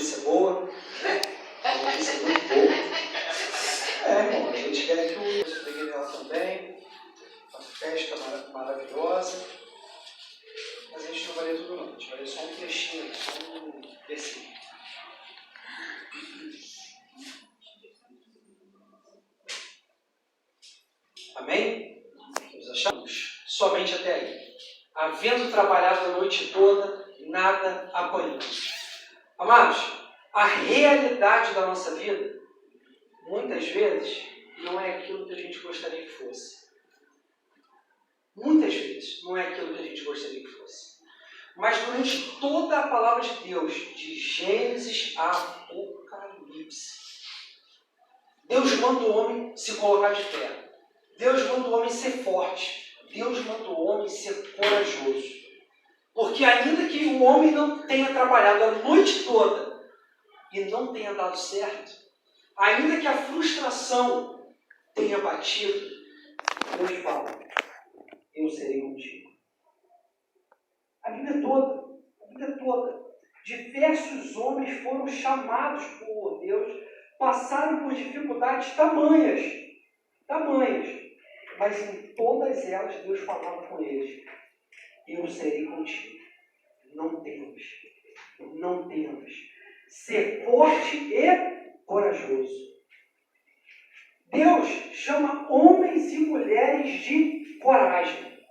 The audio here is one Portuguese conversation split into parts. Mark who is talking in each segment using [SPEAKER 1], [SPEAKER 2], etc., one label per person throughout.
[SPEAKER 1] notícia boa, né? Uma notícia muito boa. Irmão, a gente quer que o nosso Miguel também, uma festa maravilhosa, mas a gente não vai ler tudo não, a gente vai ler só um trechinho, só um versículo. Amém? Nos achamos somente até aí. Havendo trabalhado a noite toda, nada apanhamos. Amados, a realidade da nossa vida, muitas vezes, não é aquilo que a gente gostaria que fosse. Muitas vezes, não é aquilo que a gente gostaria que fosse. Mas durante toda a palavra de Deus, de Gênesis a Apocalipse, Deus manda o homem se colocar de pé. Deus manda o homem ser forte. Deus manda o homem ser corajoso. Porque ainda que o homem não tenha trabalhado a noite toda e não tenha dado certo, ainda que a frustração tenha batido, Deus fala, eu serei contigo. A Bíblia toda, diversos homens foram chamados por Deus, passaram por dificuldades tamanhas, mas em todas elas Deus falava com eles, eu serei contigo. Não temas. Ser forte e corajoso. Deus chama homens e mulheres de coragem.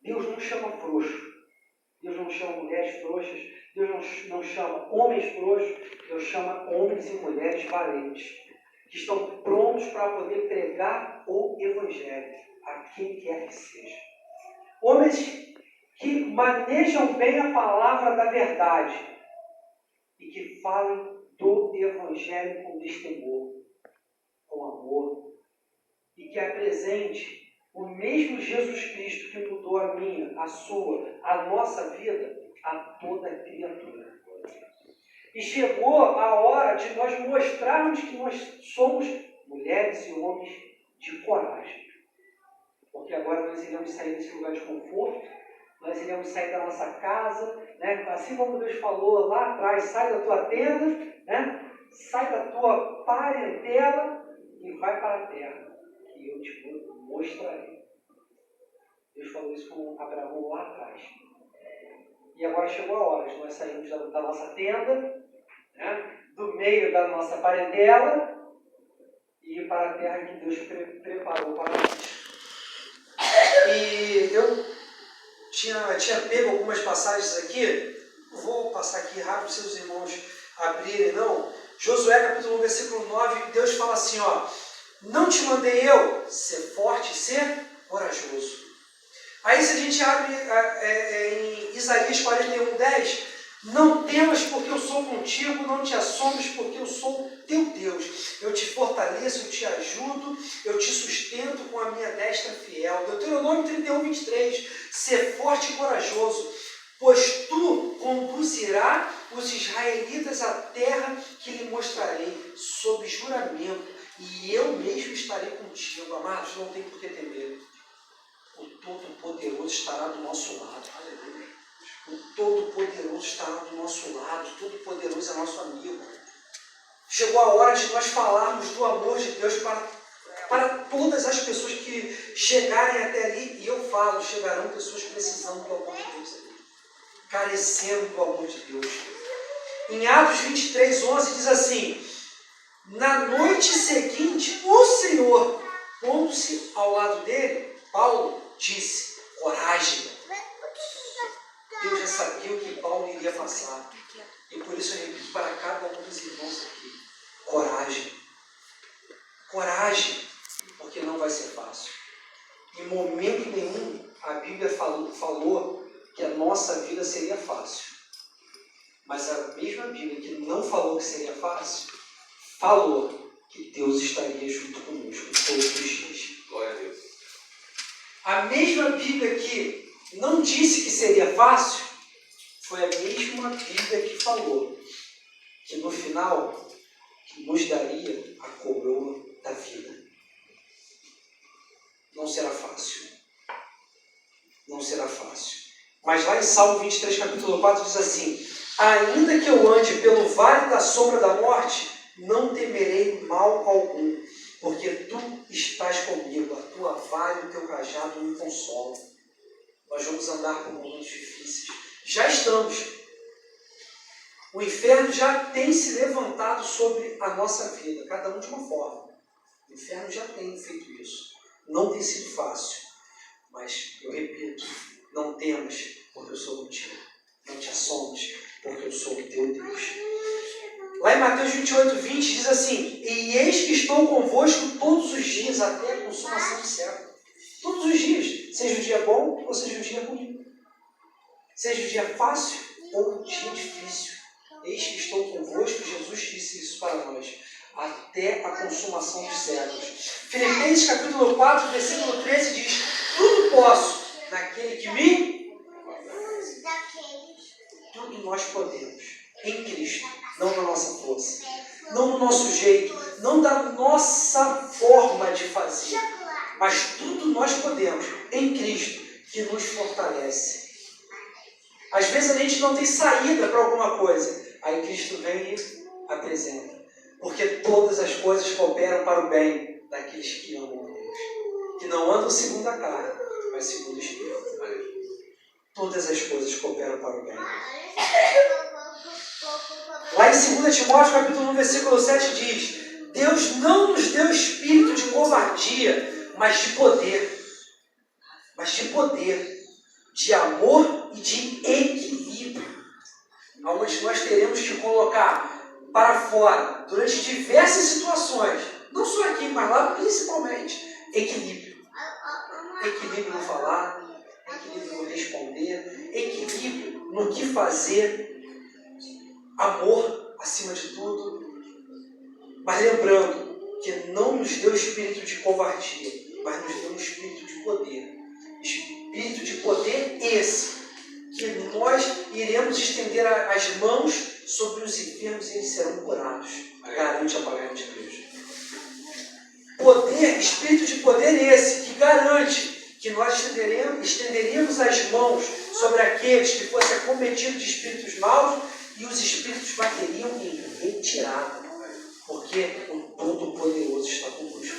[SPEAKER 1] Deus não chama frouxo. Deus não chama mulheres frouxas. Deus não chama homens frouxos. Deus chama homens e mulheres valentes, que estão prontos para poder pregar o Evangelho a quem quer que seja. Homens que manejam bem a palavra da verdade e que falem do Evangelho com destemor, com amor, e que apresente o mesmo Jesus Cristo que mudou a minha, a sua, a nossa vida, a toda criatura. E chegou a hora de nós mostrarmos que nós somos mulheres e homens de coragem. Porque agora nós iremos sair desse lugar de conforto, nós iremos sair da nossa casa, né? Assim como Deus falou lá atrás, sai da tua tenda, né? Sai da tua parentela e vai para a terra, que eu te mostrarei. Deus falou isso com Abraão lá atrás. E agora chegou a hora de nós sairmos da nossa tenda, né? Do meio da nossa parentela, e ir para a terra que Deus preparou para nós. E eu tinha pego algumas passagens aqui, vou passar aqui rápido se os irmãos abrirem, não. Josué capítulo 1, versículo 9, Deus fala assim, ó, não te mandei eu ser forte e ser corajoso. Aí se a gente abre em Isaías 41, 10, não temas porque eu sou contigo, não te assombres porque eu sou teu Deus. Eu te fortaleço, eu te ajudo, eu te sustento com a minha destra fiel. Deuteronômio 31, 23, ser forte e corajoso, pois tu conduzirás os israelitas à terra que lhe mostrarei, sob juramento, e eu mesmo estarei contigo. Amados, não tem por que temer. O Todo-Poderoso estará do nosso lado. Aleluia. O Todo-Poderoso estará do nosso lado. O Todo-Poderoso é nosso amigo. Chegou a hora de nós falarmos do amor de Deus para todas as pessoas que chegarem até ali. E eu falo, chegarão pessoas precisando do amor de Deus ali, carecendo do amor de Deus. Em Atos 23, 11 diz assim, na noite seguinte, o Senhor, pondo-se ao lado dele, Paulo disse, coragem. Deus já sabia o que Paulo iria passar. E por isso eu repito para cada um dos irmãos aqui, coragem. Coragem, porque não vai ser fácil. Em momento nenhum, a Bíblia falou que a nossa vida seria fácil. Mas a mesma Bíblia que não falou que seria fácil, falou que Deus estaria junto conosco todos os dias. Glória a Deus. A mesma Bíblia que não disse que seria fácil, foi a mesma Bíblia que falou que no final nos daria a coroa da vida. Não será fácil. Não será fácil. Mas lá em Salmo 23, capítulo 4, diz assim, Ainda que eu ande pelo vale da sombra da morte, não temerei mal algum, porque tu estás comigo, a tua vara e o teu cajado me consolam. Nós vamos andar por momentos difíceis. Já estamos. O inferno já tem se levantado sobre a nossa vida, cada um de uma forma. O inferno já tem feito isso. Não tem sido fácil. Mas, eu repito, não temas, porque eu sou contigo. Não te assombres, porque eu sou o teu Deus. Lá em Mateus 28:20 diz assim: e eis que estou convosco todos os dias, até a consumação do século. Todos os dias, seja o dia bom ou seja o dia ruim. Seja o dia fácil ou o dia difícil. Eis que estou convosco, Jesus disse isso para nós, até a consumação dos séculos. Filipenses capítulo 4, versículo 13 diz: tudo posso naquele que me... Tudo nós podemos, em Cristo, não na nossa força, não no nosso jeito, não da nossa forma de fazer, mas tudo nós podemos, em Cristo, que nos fortalece. Às vezes a gente não tem saída para alguma coisa, aí Cristo vem e apresenta, porque todas as coisas cooperam para o bem daqueles que amam a Deus, que não andam segundo a carne, mas segundo o Espírito. Todas as coisas cooperam para o bem. Lá em 2 Timóteo capítulo 1, versículo 7 diz: Deus não nos deu espírito de covardia, mas de poder. Mas de poder, de amor e de equilíbrio. Onde nós teremos que colocar para fora, durante diversas situações, não só aqui, mas lá principalmente, equilíbrio. Equilíbrio no falar, equilíbrio no responder, equilíbrio no que fazer, amor acima de tudo. Mas lembrando que não nos deu espírito de covardia, mas nos deu um espírito de poder. Espírito de poder esse, que nós iremos estender as mãos sobre os enfermos e eles serão curados. Garante a palavra de Deus. Poder, espírito de poder esse, que garante que nós estenderíamos as mãos sobre aqueles que fossem acometidos de espíritos maus e os espíritos bateriam em retirada, porque o Todo-Poderoso está conosco.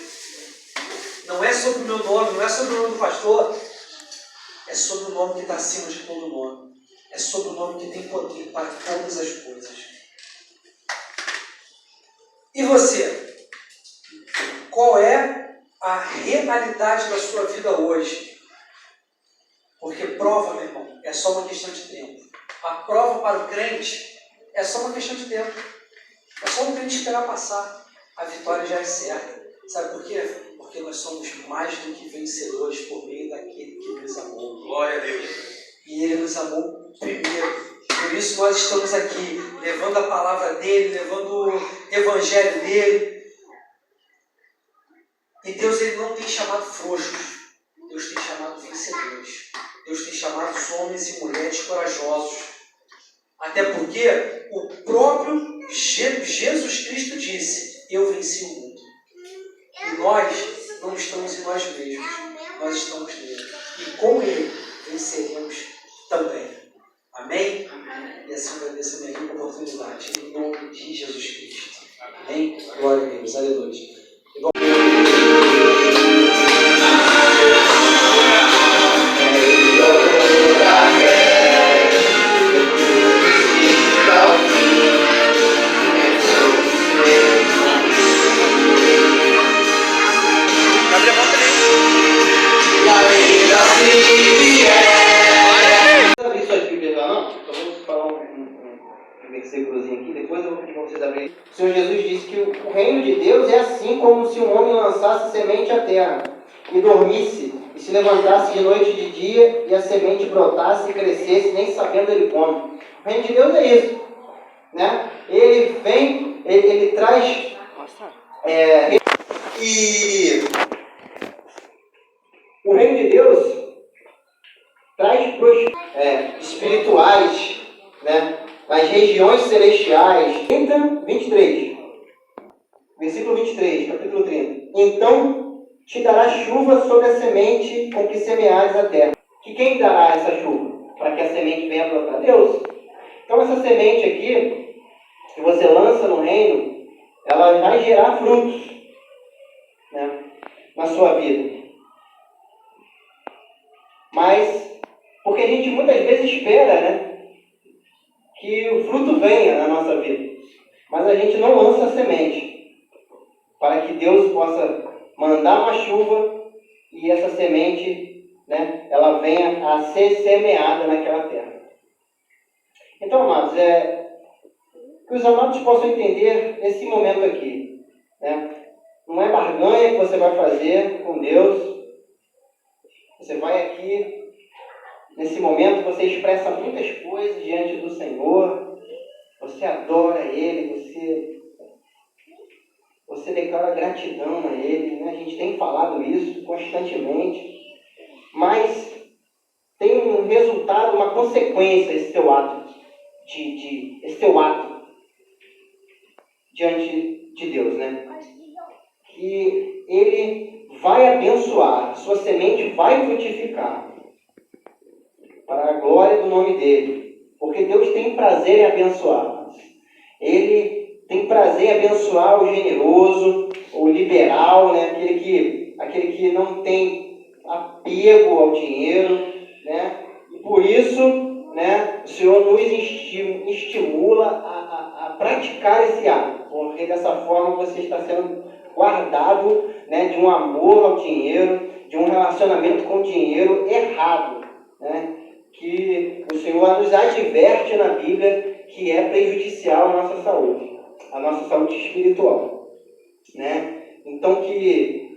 [SPEAKER 1] Não é sobre o meu nome, não é sobre o nome do pastor, é sobre o nome que está acima de todo nome. É sobre o nome que tem poder para todas as coisas. E você? Qual é a realidade da sua vida hoje? Porque prova, meu irmão, é só uma questão de tempo. A prova para o crente é só uma questão de tempo. É só o crente esperar passar. A vitória já é certa. Sabe por quê? Porque nós somos mais do que vencedores por meio daquele que nos amou.
[SPEAKER 2] Glória a Deus.
[SPEAKER 1] E Ele nos amou primeiro. Por isso nós estamos aqui, levando a palavra dEle, levando o evangelho dEle. E Deus, Ele não tem chamado frouxos. Deus tem chamado vencedores. Deus tem chamado os homens e mulheres corajosos. Até porque o próprio Jesus Cristo disse: eu venci o mundo. E nós não estamos em nós mesmos. Nós estamos nele. E com Ele venceremos também. Amém? E assim agradeço a minha rica oportunidade. Em nome de Jesus Cristo. Amém? Glória a Deus. Aleluia.
[SPEAKER 3] O Senhor Jesus disse que o reino de Deus é assim como se um homem lançasse semente à terra e dormisse, e se levantasse de noite e de dia, e a semente brotasse e crescesse, nem sabendo ele como. O reino de Deus é isso, né? Ele vem, ele traz e o reino de Deus traz espirituais, né? Nas regiões celestiais. 23. Versículo 23, capítulo 30. Então te dará chuva sobre a semente com que semeares a terra. Que quem dará essa chuva? Para que a semente venha brotar? Deus. Então essa semente aqui, que você lança no reino, ela vai gerar frutos, né, na sua vida. Mas, porque a gente muitas vezes espera, né, que o fruto venha na nossa vida. Mas a gente não lança a semente para que Deus possa mandar uma chuva e essa semente, né, ela venha a ser semeada naquela terra. Então, amados, que os amados possam entender esse momento aqui, né? Não é barganha que você vai fazer com Deus. Você vai aqui, nesse momento, você expressa muitas coisas diante do Senhor. Você adora Ele, você declara gratidão a Ele, né? A gente tem falado isso constantemente. Mas tem um resultado, uma consequência esse teu ato, esse teu ato diante de Deus, né? Que Ele vai abençoar, sua semente vai frutificar para a glória do nome dEle. Porque Deus tem prazer em abençoar. Ele tem prazer em abençoar o generoso, o liberal, né? aquele que não tem apego ao dinheiro, né? E por isso, né, o Senhor nos estimula a praticar esse ato, porque dessa forma você está sendo guardado, né, de um amor ao dinheiro, de um relacionamento com o dinheiro errado, né? Que o Senhor nos adverte na Bíblia que é prejudicial à nossa saúde espiritual, né? Então que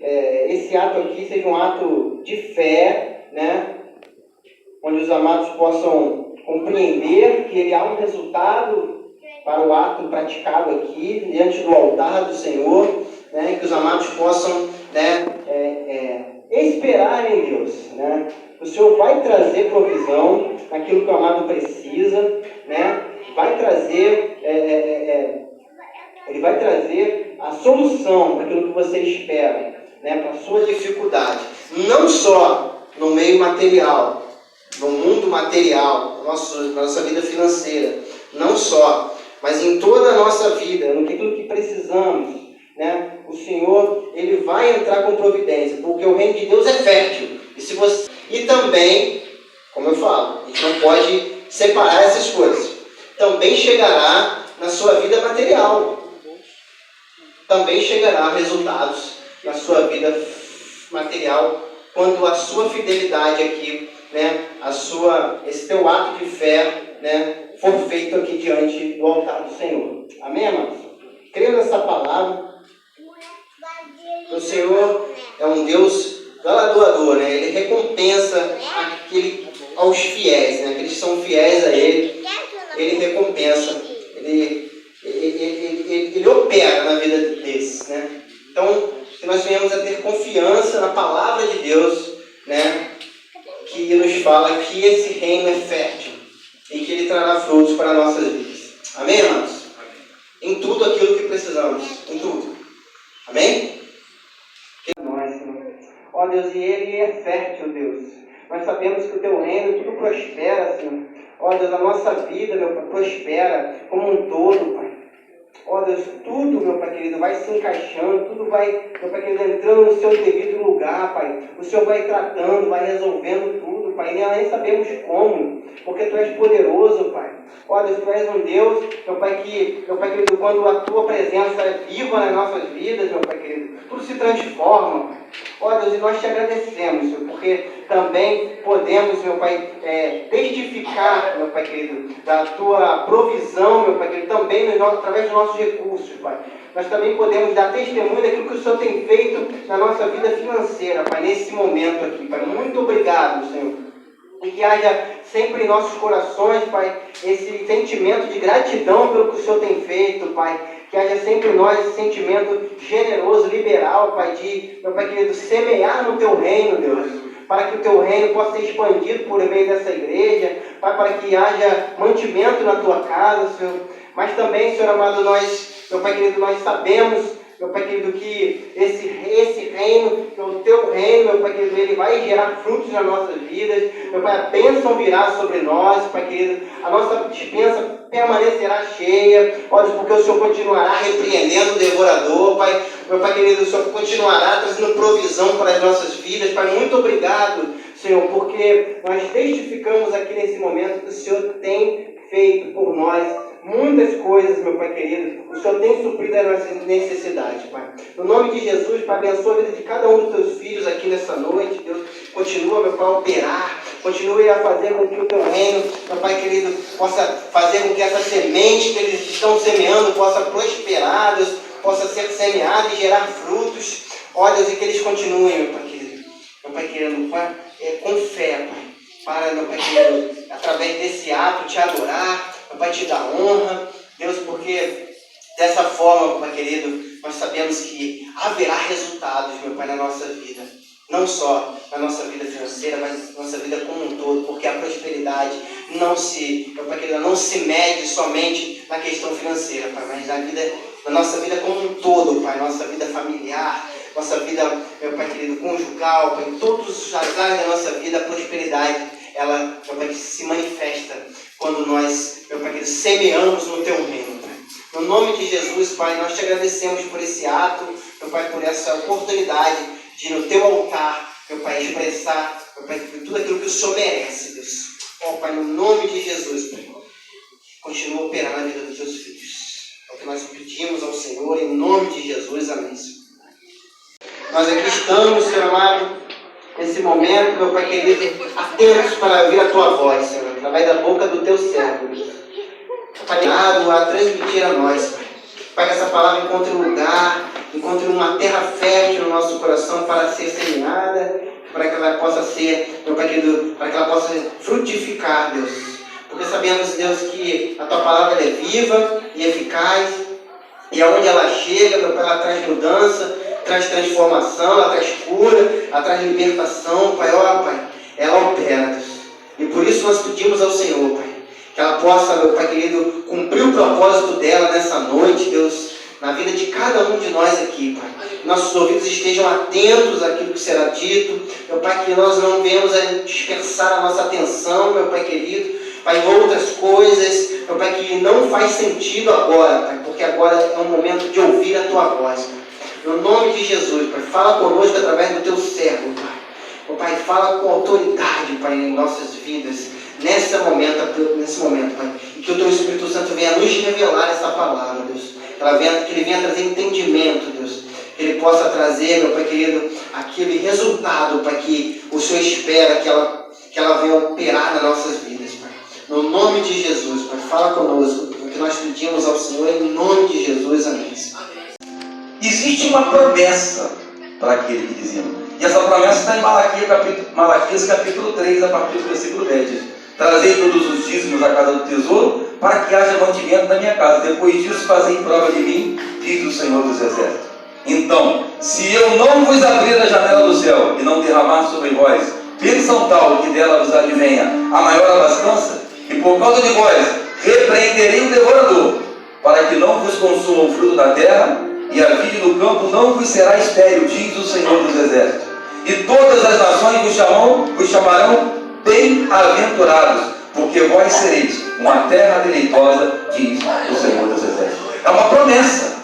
[SPEAKER 3] esse ato aqui seja um ato de fé, né? Onde os amados possam compreender que ele há um resultado para o ato praticado aqui diante do altar do Senhor, né? Que os amados possam, né, esperar em Deus, né? O Senhor vai trazer provisão naquilo que o amado precisa, né? Vai trazer, Ele vai trazer a solução para aquilo que você espera, né? Para a sua dificuldade. Não só no meio material, no mundo material, na nossa vida financeira, não só, mas em toda a nossa vida, no aquilo que precisamos, né? O Senhor, Ele vai entrar com providência, porque o reino de Deus é fértil. E também, como eu falo, a gente não pode separar essas coisas. Também chegará na sua vida material. Também chegará resultados na sua vida material quando a sua fidelidade aqui, né, esse teu ato de fé, né, for feito aqui diante do altar do Senhor. Amém, amados? Creio nessa palavra. O Senhor é um Deus galardoador, né? Ele recompensa aos fiéis, né? Aqueles que são fiéis a Ele, Ele recompensa, Ele opera na vida desses, né? Então, que nós venhamos a ter confiança na palavra de Deus, né? Que nos fala que esse reino é fértil e que Ele trará frutos para nossas vidas. Amém, irmãos? Em tudo aquilo que precisamos, em tudo. Amém? Ó Deus, e Ele é fértil, Deus. Nós sabemos que o Teu reino, tudo prospera, Senhor. Ó Deus, a nossa vida, meu Pai, prospera como um todo, Pai. Ó Deus, tudo, meu Pai querido, vai se encaixando, tudo vai, meu Pai querido, entrando no seu devido lugar, Pai. O Senhor vai tratando, vai resolvendo tudo, Pai. E nem sabemos como, porque Tu és poderoso, Pai. Ó Deus, Tu és um Deus, meu Pai querido, quando a Tua presença é viva nas nossas vidas, meu Pai querido, tudo se transforma, Pai. Ó Deus, e nós Te agradecemos, Senhor, porque também podemos, meu Pai, testificar, meu Pai querido, da Tua provisão, meu Pai querido, também através dos nossos recursos, Pai. Nós também podemos dar testemunho daquilo que o Senhor tem feito na nossa vida financeira, Pai, nesse momento aqui, Pai. Muito obrigado, Senhor. E que haja sempre em nossos corações, Pai, esse sentimento de gratidão pelo que o Senhor tem feito, Pai. Que haja sempre em nós esse sentimento generoso, liberal, Pai, meu Pai querido, semear no Teu reino, Deus. Para que o Teu reino possa ser expandido por meio dessa igreja, Pai, para que haja mantimento na Tua casa, Senhor. Mas também, Senhor amado, meu Pai querido, nós sabemos, meu Pai querido, que esse reino, que é o teu reino, meu Pai querido, ele vai gerar frutos nas nossas vidas. Meu Pai, a bênção virá sobre nós, Pai querido, a nossa despensa permanecerá cheia, ó Deus, porque o Senhor continuará repreendendo o devorador, Pai. Meu Pai querido, o Senhor continuará trazendo provisão para as nossas vidas. Pai, muito obrigado, Senhor, porque nós testificamos aqui nesse momento que o Senhor tem feito por nós muitas coisas, meu Pai querido. O Senhor tem suprido a nossa necessidade, Pai. No nome de Jesus, Pai, abençoa a vida de cada um dos teus filhos aqui nessa noite. Deus, continua, meu Pai, a operar. Continue a fazer com que o teu reino, meu Pai querido, possa fazer com que essa semente que eles estão semeando possa prosperar, Deus, possa ser semeada e gerar frutos. Ó Deus, e que eles continuem, meu Pai querido. Meu Pai querido, Pai, com fé, Pai. Para, meu Pai querido, através desse ato, te adorar, meu Pai, te dar honra, Deus, porque dessa forma, meu Pai querido, nós sabemos que haverá resultados, meu Pai, na nossa vida. Não só na nossa vida financeira, mas na nossa vida como um todo, porque a prosperidade não se, meu Pai querido, não se mede somente na questão financeira, Pai, mas na nossa vida como um todo, Pai, nossa vida familiar, nossa vida, meu Pai querido, conjugal, Pai, em todas as áreas da nossa vida, a prosperidade, ela, meu Pai, se manifesta quando nós, meu Pai querido, semeamos no Teu reino, Pai. No nome de Jesus, Pai, nós te agradecemos por esse ato, meu Pai, por essa oportunidade de no Teu altar, meu Pai, expressar, meu Pai, tudo aquilo que o Senhor merece, Deus. Ó, Pai, no nome de Jesus, Pai, continua a operar na vida dos Teus filhos. É o que nós pedimos ao Senhor, em nome de Jesus, amém, Senhor. Nós aqui estamos, Senhor amado, nesse momento, meu Pai querido, atentos para ouvir a Tua voz, Senhor, através da boca do Teu servo. Pai, a transmitir a nós, Pai. Pai, que essa palavra encontre um lugar, encontre uma terra fértil no nosso coração para ser semeada, para que ela possa ser, meu Pai querido, para que ela possa frutificar, Deus. Porque sabemos, Deus, que a Tua palavra é viva e eficaz, e aonde ela chega, meu Pai, ela traz mudança, traz transformação, ela traz cura, ela traz libertação, Pai, ó, Pai, ela opera, Deus. E por isso nós pedimos ao Senhor, Pai, que ela possa, meu Pai querido, cumprir o propósito dela nessa noite, Deus, na vida de cada um de nós aqui, Pai. Nossos ouvidos estejam atentos àquilo que será dito, meu Pai, que nós não venhamos a dispersar a nossa atenção, meu Pai querido, Pai, em outras coisas, meu Pai, que não faz sentido agora, Pai, porque agora é um momento de ouvir a Tua voz, Pai. No nome de Jesus, Pai, fala conosco através do Teu servo, Pai. Oh, Pai, fala com autoridade, Pai, em nossas vidas, nesse momento, Pai. E que o Teu Espírito Santo venha nos revelar essa palavra, Deus. Que Ele venha trazer entendimento, Deus. Que Ele possa trazer, meu Pai querido, aquele resultado, Pai, que o Senhor espera que ela venha operar nas nossas vidas, Pai. No nome de Jesus, Pai, fala conosco, o que nós pedimos ao Senhor, em nome de Jesus, amém.
[SPEAKER 2] Existe uma promessa para aquele que dizima. E essa promessa está em Malaquias capítulo 3, a partir do versículo 10. Trazei todos os dízimos à casa do tesouro, para que haja mantimento na minha casa. Depois disso, fazei prova de mim, diz o Senhor dos Exércitos. Então, se eu não vos abrir a janela do céu e não derramar sobre vós bênção tal que dela vos advenha a maior abastança, e por causa de vós repreenderei o devorador, para que não vos consuma o fruto da terra, e a vide do campo não vos será estéril, diz o Senhor dos Exércitos. E todas as nações vos chamarão bem-aventurados, porque vós sereis uma terra deleitosa, diz o Senhor dos Exércitos. É uma promessa,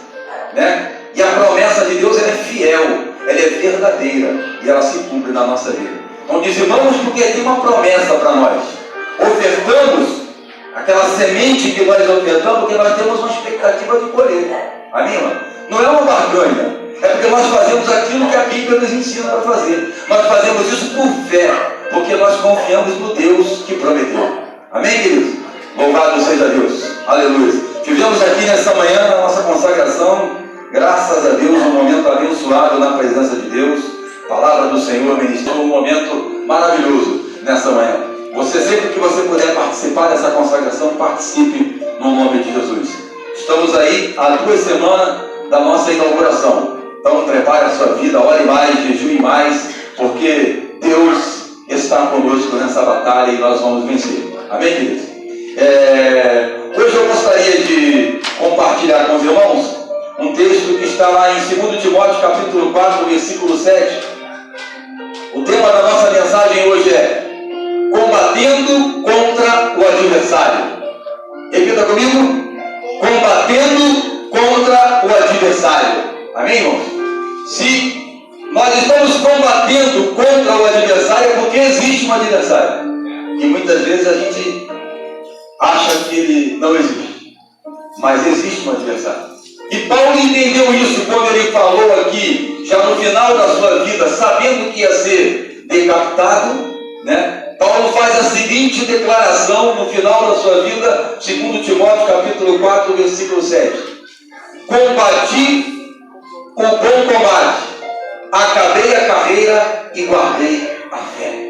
[SPEAKER 2] né? E a promessa de Deus, ela é fiel, ela é verdadeira, e ela se cumpre na nossa vida. Então dizimamos porque tem uma promessa para nós. Ofertamos aquela semente que nós ofertamos, porque nós temos uma expectativa de colher. Amém, irmão? Não é uma barganha, é porque nós fazemos aquilo que a Bíblia nos ensina a fazer. Nós fazemos isso por fé, porque nós confiamos no Deus que prometeu. Amém, queridos? Louvado seja Deus. Aleluia. Tivemos aqui nessa manhã, na nossa consagração, graças a Deus, um momento abençoado na presença de Deus. Palavra do Senhor ministrou um momento maravilhoso nessa manhã. Você, sempre que você puder participar dessa consagração, participe no nome de Jesus. Estamos aí há 2 semanas da nossa inauguração. Então prepare a sua vida, ore mais, jejue mais, porque Deus está conosco nessa batalha e nós vamos vencer. Amém, queridos? Hoje eu gostaria de compartilhar com os irmãos um texto que está lá em 2 Timóteo capítulo 4, versículo 7. O tema da nossa mensagem hoje é combatendo contra o adversário. Repita comigo: combatendo contra o adversário. Amém, irmãos? Se nós estamos combatendo contra o adversário, é porque existe um adversário. E muitas vezes a gente acha que ele não existe. Mas existe um adversário. E Paulo entendeu isso quando ele falou aqui, já no final da sua vida, sabendo que ia ser decapitado, né? Paulo faz a seguinte declaração no final da sua vida, 2 Timóteo capítulo 4, versículo 7. Combati o bom combate, acabei a carreira e guardei a fé.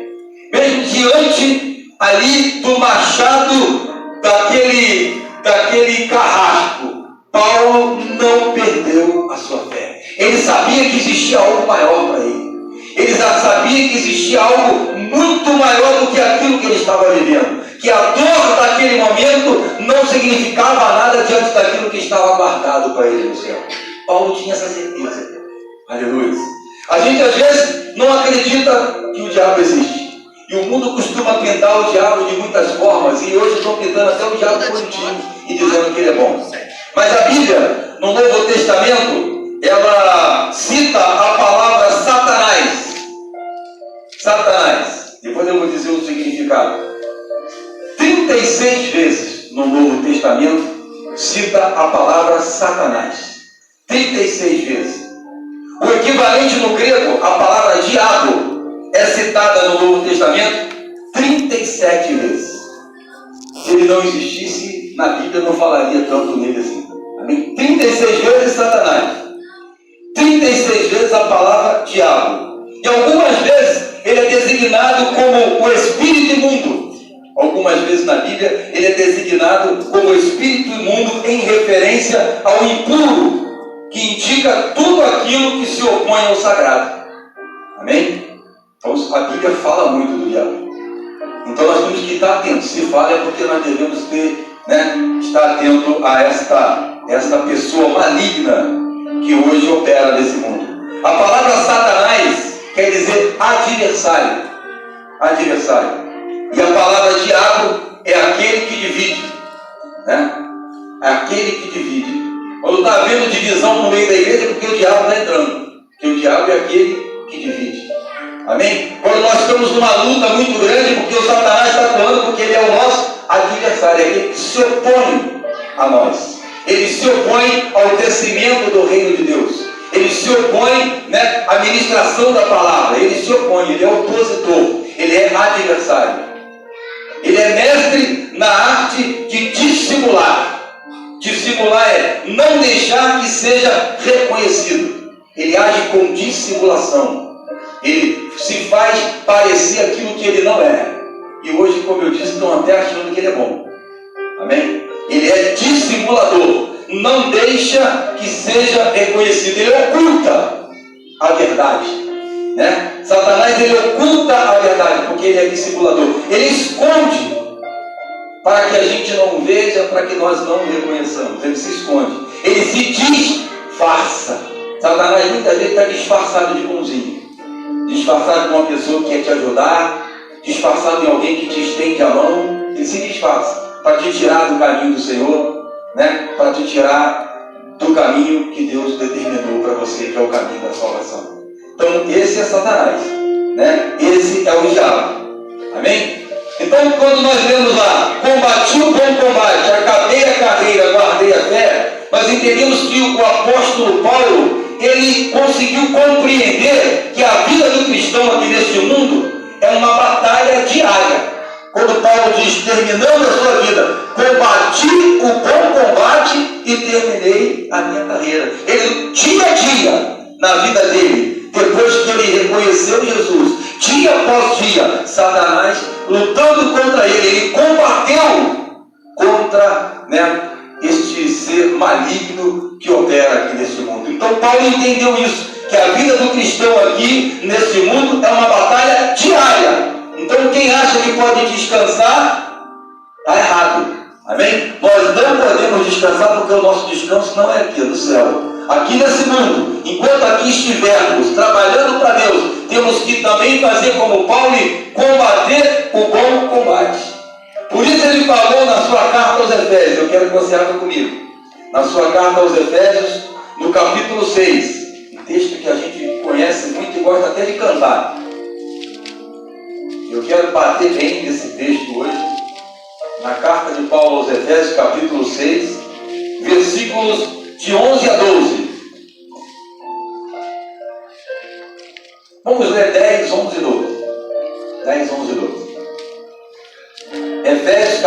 [SPEAKER 2] Mesmo diante ali do machado daquele carrasco, Paulo não perdeu a sua fé. Ele sabia que existia algo maior para ele. Ele já sabia que existia algo muito maior do que aquilo que ele estava vivendo. Que a dor daquele momento não significava nada diante daquilo que estava guardado para ele no céu. Paulo tinha essa certeza. Aleluia. A gente às vezes não acredita que o diabo existe. E o mundo costuma pintar o diabo de muitas formas. E hoje estão pintando até o diabo positivo e dizendo que ele é bom. Mas a Bíblia, no Novo Testamento, ela cita a palavra Satanás. Satanás. Depois eu vou dizer o significado. 36 vezes no Novo Testamento cita a palavra Satanás. 36 vezes. O equivalente no grego, a palavra diabo, é citada no Novo Testamento 37 vezes. Se ele não existisse, na Bíblia não falaria tanto nele assim. Amém? 36 vezes Satanás. 36 vezes a palavra diabo. E algumas vezes ele é designado como o espírito imundo. Algumas vezes na Bíblia ele é designado como o espírito imundo em referência ao impuro, que indica tudo aquilo que se opõe ao sagrado. Amém? Então a Bíblia fala muito do diabo. Então nós temos que estar atentos. Se fala é porque nós devemos estar atento a esta pessoa maligna que hoje opera nesse mundo. A palavra Satanás quer dizer adversário. Adversário. E a palavra diabo é aquele que divide. Né? Aquele que divide. Quando está havendo divisão no meio da igreja, é porque o diabo está entrando. Porque o diabo é aquele que divide. Amém? Quando nós estamos numa luta muito grande, porque o Satanás está atuando, porque ele é o nosso adversário, é aquele que se opõe a nós. Ele se opõe ao crescimento do reino de Deus. Ele se opõe à ministração da palavra. Ele se opõe, ele é opositor, ele é adversário. Ele é mestre na arte de dissimular. Dissimular é não deixar que seja reconhecido. Ele age com dissimulação. Ele se faz parecer aquilo que ele não é. E hoje, como eu disse, estão até achando que ele é bom. Amém? Ele é dissimulador. Não deixa que seja reconhecido. Ele oculta a verdade. Satanás, ele oculta a verdade, porque ele é dissimulador. Ele esconde para que a gente não veja, para que nós não reconheçamos. Ele se esconde. Ele se disfarça. Satanás muitas vezes está disfarçado de bonzinho. Disfarçado de uma pessoa que quer te ajudar. Disfarçado em alguém que te estende a mão. Ele se disfarça para te tirar do caminho do Senhor. Para te tirar do caminho que Deus determinou para você, que é o caminho da salvação. Então esse é Satanás. Esse é o diabo. Amém? Então, quando nós lemos lá, combati o bom combate, acabei a carreira, guardei a fé, nós entendemos que o apóstolo Paulo, ele conseguiu compreender que a vida do cristão aqui neste mundo é uma batalha diária. Quando Paulo diz, terminando a sua vida, combati o bom combate e terminei a minha carreira. Ele, dia a dia, na vida dele, depois que ele reconheceu Jesus, dia após dia, Satanás lutando contra ele, ele combateu contra este ser maligno que opera aqui neste mundo. Então Paulo entendeu isso, que a vida do cristão aqui neste mundo é uma batalha diária. Então quem acha que pode descansar, está errado. Amém? Nós não podemos descansar porque o nosso descanso não é aqui, é no céu. Aqui nesse mundo, enquanto aqui estivermos trabalhando para Deus, temos que também fazer como Paulo e combater o bom combate. Por isso ele falou na sua carta aos Efésios, eu quero que você abra comigo, na sua carta aos Efésios, no capítulo 6, um texto que a gente conhece muito e gosta até de cantar. Eu quero bater bem nesse texto hoje, na carta de Paulo aos Efésios, capítulo 6, versículos de 11 a 12. Vamos ler 10, 11 e 12. 10, 11 e 12. Efésios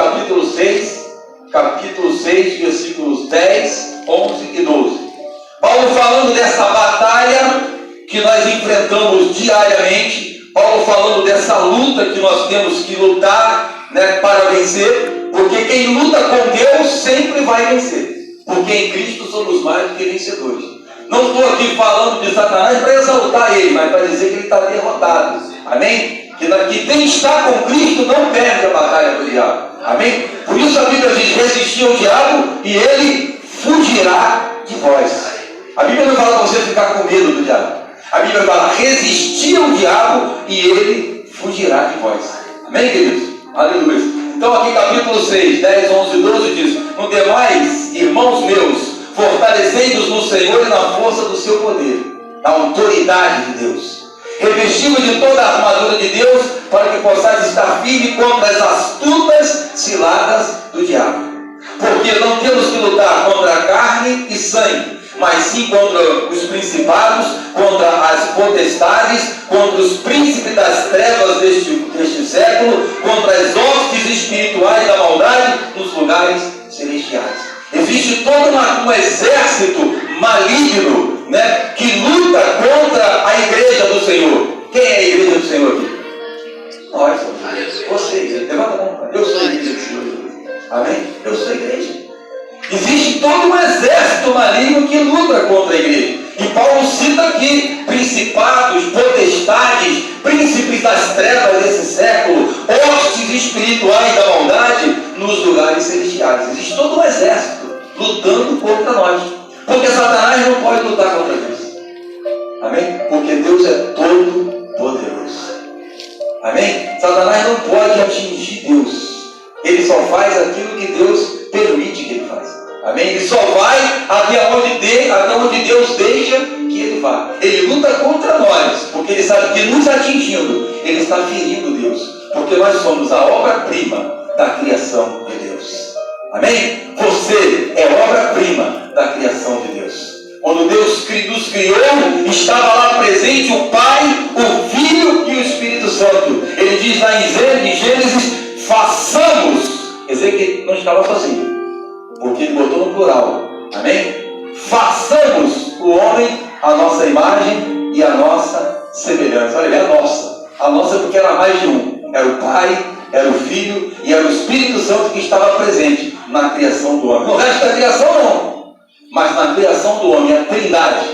[SPEAKER 2] capítulo 6, versículos 10, 11 e 12. Paulo falando dessa batalha que nós enfrentamos diariamente, Paulo falando dessa luta que nós temos que lutar, né, para vencer, porque quem luta com Deus sempre vai vencer, porque em Cristo somos mais do que vencedores. Não estou aqui falando de Satanás para exaltar ele, mas para dizer que ele está derrotado. Amém? Que quem está com Cristo não perde a batalha do diabo. Amém? Por isso a Bíblia diz: resistir ao diabo e ele fugirá de vós. A Bíblia não fala para você ficar com medo do diabo. A Bíblia fala: resistir ao diabo e ele fugirá de vós. Amém, queridos? Aleluia. Então aqui capítulo 6, 10, 11 e 12 diz: no demais, irmãos meus, fortalecei-vos no Senhor e na força do seu poder, na autoridade de Deus. Revestindo de toda a armadura de Deus, para que possais estar firme contra as astutas ciladas do diabo. Porque não temos que lutar contra a carne e sangue, mas sim contra os principados, contra as potestades, contra os príncipes das trevas deste século, contra as hostes espirituais da maldade nos lugares celestiais. Existe todo um exército maligno, né, que luta contra a igreja do Senhor. Quem é a igreja do Senhor aqui? Nós somos. Você, levanta a mão. Eu sou a igreja do Senhor. Amém? Eu sou a igreja. Existe todo um exército maligno que luta contra a igreja. E Paulo cita aqui principados, potestades, príncipes das trevas desse século, hostes espirituais da maldade nos lugares celestiais. Existe todo um exército lutando contra nós. Porque Satanás não pode lutar contra Deus. Amém? Porque Deus é todo poderoso. Amém? Satanás não pode atingir Deus. Ele só faz aquilo que Deus permite que ele faça. Amém? Ele só vai até onde Deus deixa que ele vá. Ele luta contra nós, porque ele sabe que nos atingindo, ele está ferindo Deus. Porque nós somos a obra-prima da criação de Deus. Amém? Você é obra-prima da criação de Deus. Quando Deus nos criou, estava lá presente o Pai, o Filho e o Espírito Santo. Ele diz lá em Gênesis: façamos. Quer dizer que não estava sozinho, porque ele botou no plural. Amém? Façamos o homem a nossa imagem e a nossa semelhança. Olha, é a nossa. A nossa porque era mais de um. Era o Pai, era o Filho e era o Espírito Santo que estava presente na criação do homem. No resto da criação não. Mas na criação do homem, a trindade,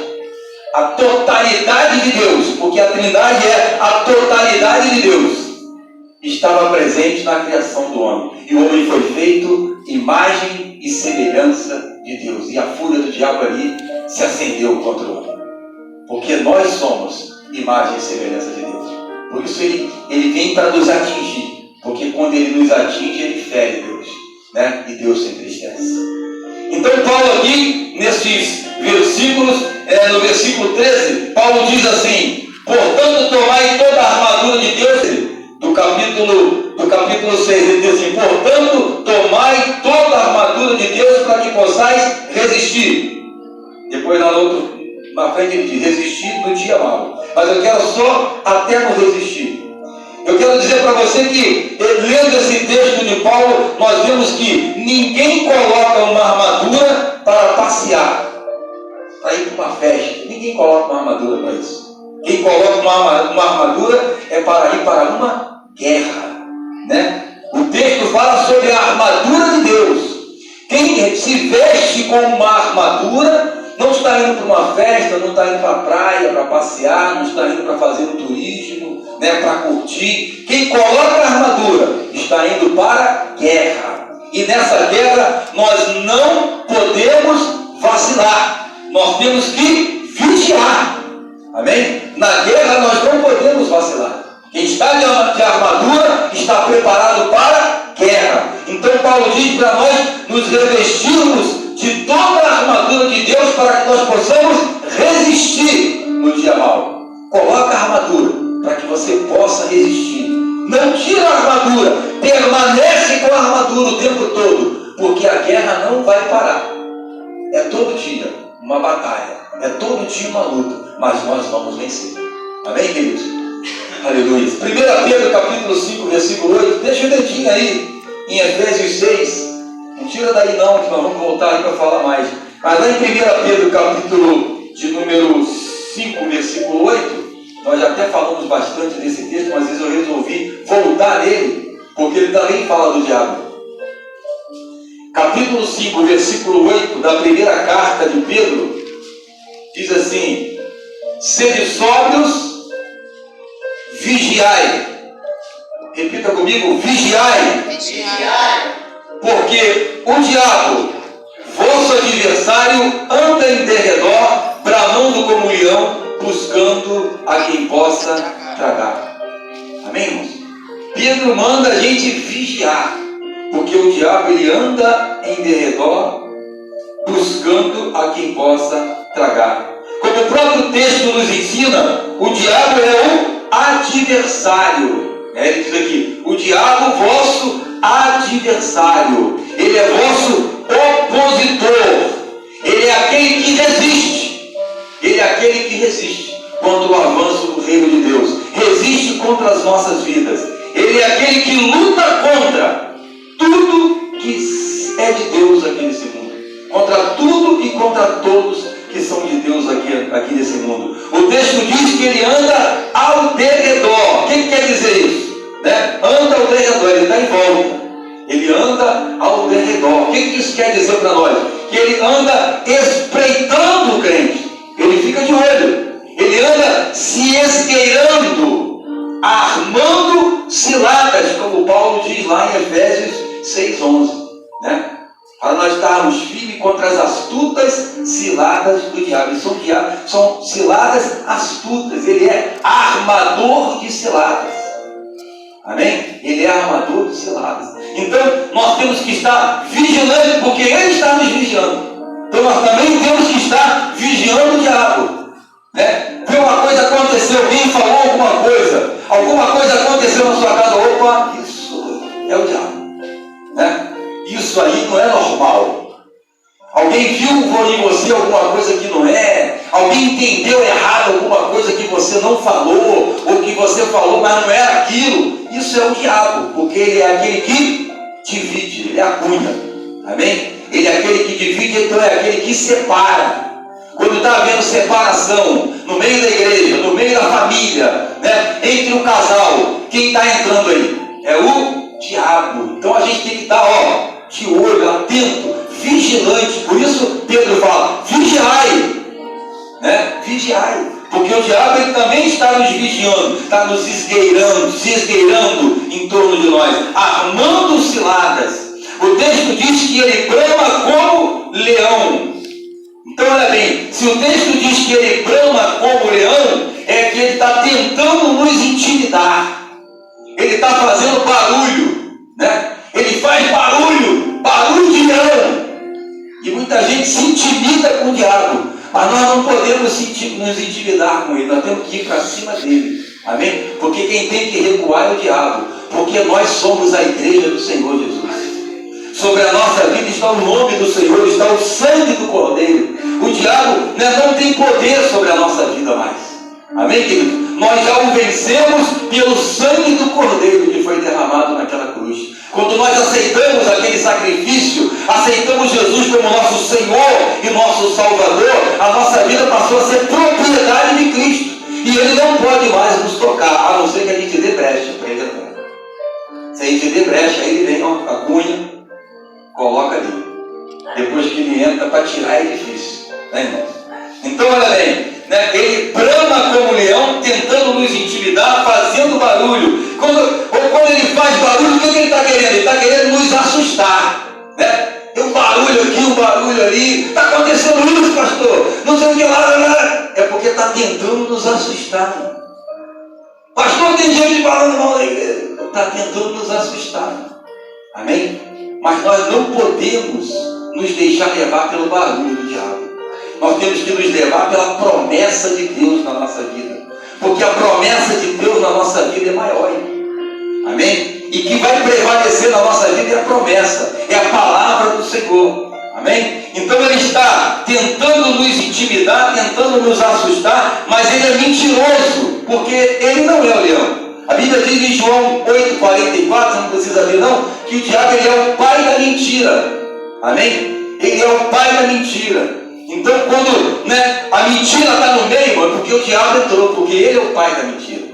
[SPEAKER 2] a totalidade de Deus, porque a trindade é a totalidade de Deus, estava presente na criação do homem. E o homem foi feito imagem e semelhança de Deus. E a fúria do diabo ali se acendeu contra o homem. Porque nós somos imagem e semelhança de Deus. Por isso ele vem para nos atingir. Porque quando ele nos atinge, ele fere Deus, né? E Deus se entristece. Então Paulo aqui, nesses versículos, no versículo 13, Paulo diz assim: portanto, tomai toda a armadura de Deus. Do capítulo 6, ele diz assim: portanto, tomai toda a armadura de Deus para que possais resistir. Depois na frente ele diz: resistir no dia mau. Mas eu quero só até no resistir. Eu quero dizer para você que, lendo esse texto de Paulo, nós vemos que ninguém coloca uma armadura para passear, para ir para uma festa. Ninguém coloca uma armadura para isso. Quem coloca uma armadura é para ir para uma guerra, né? O texto fala sobre a armadura de Deus. Quem se veste com uma armadura não está indo para uma festa, não está indo para a praia para passear, não está indo para fazer um turismo, né, para curtir. Quem coloca a armadura está indo para a guerra. E nessa guerra nós não podemos vacilar. Nós temos que vigiar. Amém? Na guerra nós não podemos vacilar. Quem está de armadura está preparado para a guerra. Então Paulo diz para nós nos revestirmos de toda a armadura de Deus para que nós possamos resistir no dia mau. Coloca a armadura para que você possa resistir. Não tira a armadura, permanece com a armadura o tempo todo, porque a guerra não vai parar. É todo dia uma batalha, é todo dia uma luta, mas nós vamos vencer. Amém, queridos? Aleluia. 1 Pedro capítulo 5, versículo 8. Deixa o dedinho aí em Efésios 6. Não tira daí não, que nós vamos voltar aí para falar mais. Mas lá em 1 Pedro capítulo de número 5, versículo 8, nós já até falamos bastante desse texto, mas às vezes eu resolvi voltar nele, porque ele também fala do diabo. Capítulo 5, versículo 8 da primeira carta de Pedro, diz assim: sede sóbrios, vigiai. Repita comigo: vigiai.
[SPEAKER 4] Vigiai.
[SPEAKER 2] Porque o diabo, vosso adversário, anda em derredor, bramando como leão, buscando a quem possa tragar. Amém, irmãos? Pedro manda a gente vigiar, porque o diabo ele anda em derredor, buscando a quem possa tragar. Como o próprio texto nos ensina, o diabo é o adversário. Ele diz aqui: o diabo, vosso adversário. Ele é vosso opositor. Ele é aquele que resiste. Ele é aquele que resiste contra o avanço do reino de Deus. Resiste contra as nossas vidas. Ele é aquele que luta contra tudo que é de Deus aqui nesse mundo. Contra tudo e contra todos que são de Deus aqui nesse mundo. O texto diz que ele anda ao derredor. O que quer dizer isso? Né? Anda ao derredor, ele está em volta. Ele anda ao derredor. O que isso quer dizer para nós? Que ele anda espreitando o crente. Ele fica de olho. Ele anda se esgueirando, armando ciladas, como Paulo diz lá em Efésios 6:11, né? Para nós estarmos firmes contra as astutas ciladas do diabo. E são ciladas astutas. Ele é armador de ciladas. Amém? Ele é armador de ciladas. Então nós temos que estar vigilantes, porque ele está nos vigiando. Então nós também temos que estar vigiando o diabo. Né? Viu uma coisa aconteceu, alguém falou alguma coisa aconteceu na sua casa, opa, isso é o diabo. Né? Isso aí não é normal. Alguém viu em você alguma coisa que não é, alguém entendeu errado alguma coisa que você não falou, ou que você falou, mas não era aquilo. Isso é o diabo, porque ele é aquele que divide, ele é a cunha. Amém? Ele é aquele que divide, então é aquele que separa. Quando está havendo separação no meio da igreja, no meio da família, né, entre o casal, quem está entrando aí? É o diabo. Então a gente tem que estar de olho, atento, vigilante. Por isso Pedro fala: vigiai, né? Vigiai, porque o diabo ele também está nos vigiando, está nos esgueirando, se esgueirando em torno de nós, armando ciladas. O texto diz que ele brama como leão. Então olha bem, se o texto diz que ele brama como leão, é que ele está tentando nos intimidar. Ele está fazendo barulho, né? Ele faz barulho de leão. E muita gente se intimida com o diabo, mas nós não podemos nos intimidar com ele, nós temos que ir para cima dele. Amém? Porque quem tem que recuar é o diabo, porque nós somos a igreja do Senhor Jesus. Sobre a nossa vida está o nome do Senhor, está o sangue do Cordeiro. O diabo, né, não tem poder sobre a nossa vida mais. Amém, querido? Nós já o vencemos pelo sangue do Cordeiro que foi derramado naquela cruz. Quando nós aceitamos aquele sacrifício, aceitamos Jesus como nosso Senhor e nosso Salvador, a nossa vida passou a ser propriedade de Cristo. E Ele não pode mais nos tocar, a não ser que a gente dê brecha para Ele entrar. Se a gente dê brecha, aí Ele vem a cunha, coloca ali. Depois que Ele entra, para tirar é difícil. Né, irmãos? Então, olha bem, né? Ele brama como leão, tentando nos intimidar, fazendo barulho. Quando ele faz barulho, o que ele está querendo? querendo? Ele está querendo nos assustar, né? Tem um barulho aqui, um barulho ali. Está acontecendo isso, pastor. Não sei o que lá. É porque está tentando nos assustar. Pastor, tem gente falando mal da igreja. Está tentando nos assustar. Amém? Mas nós não podemos nos deixar levar pelo barulho do diabo. Nós temos que nos levar pela promessa de Deus na nossa vida. Porque a promessa de Deus na nossa vida é maior. Amém? E que vai prevalecer na nossa vida é a promessa, é a palavra do Senhor. Amém? Então ele está tentando nos intimidar, tentando nos assustar, mas ele é mentiroso, porque ele não é o leão. A Bíblia diz em João 8,44, você não precisa ver não, que o diabo ele é o pai da mentira. Amém? Ele é o pai da mentira. Então quando a mentira está no meio, é porque o diabo entrou, porque ele é o pai da mentira.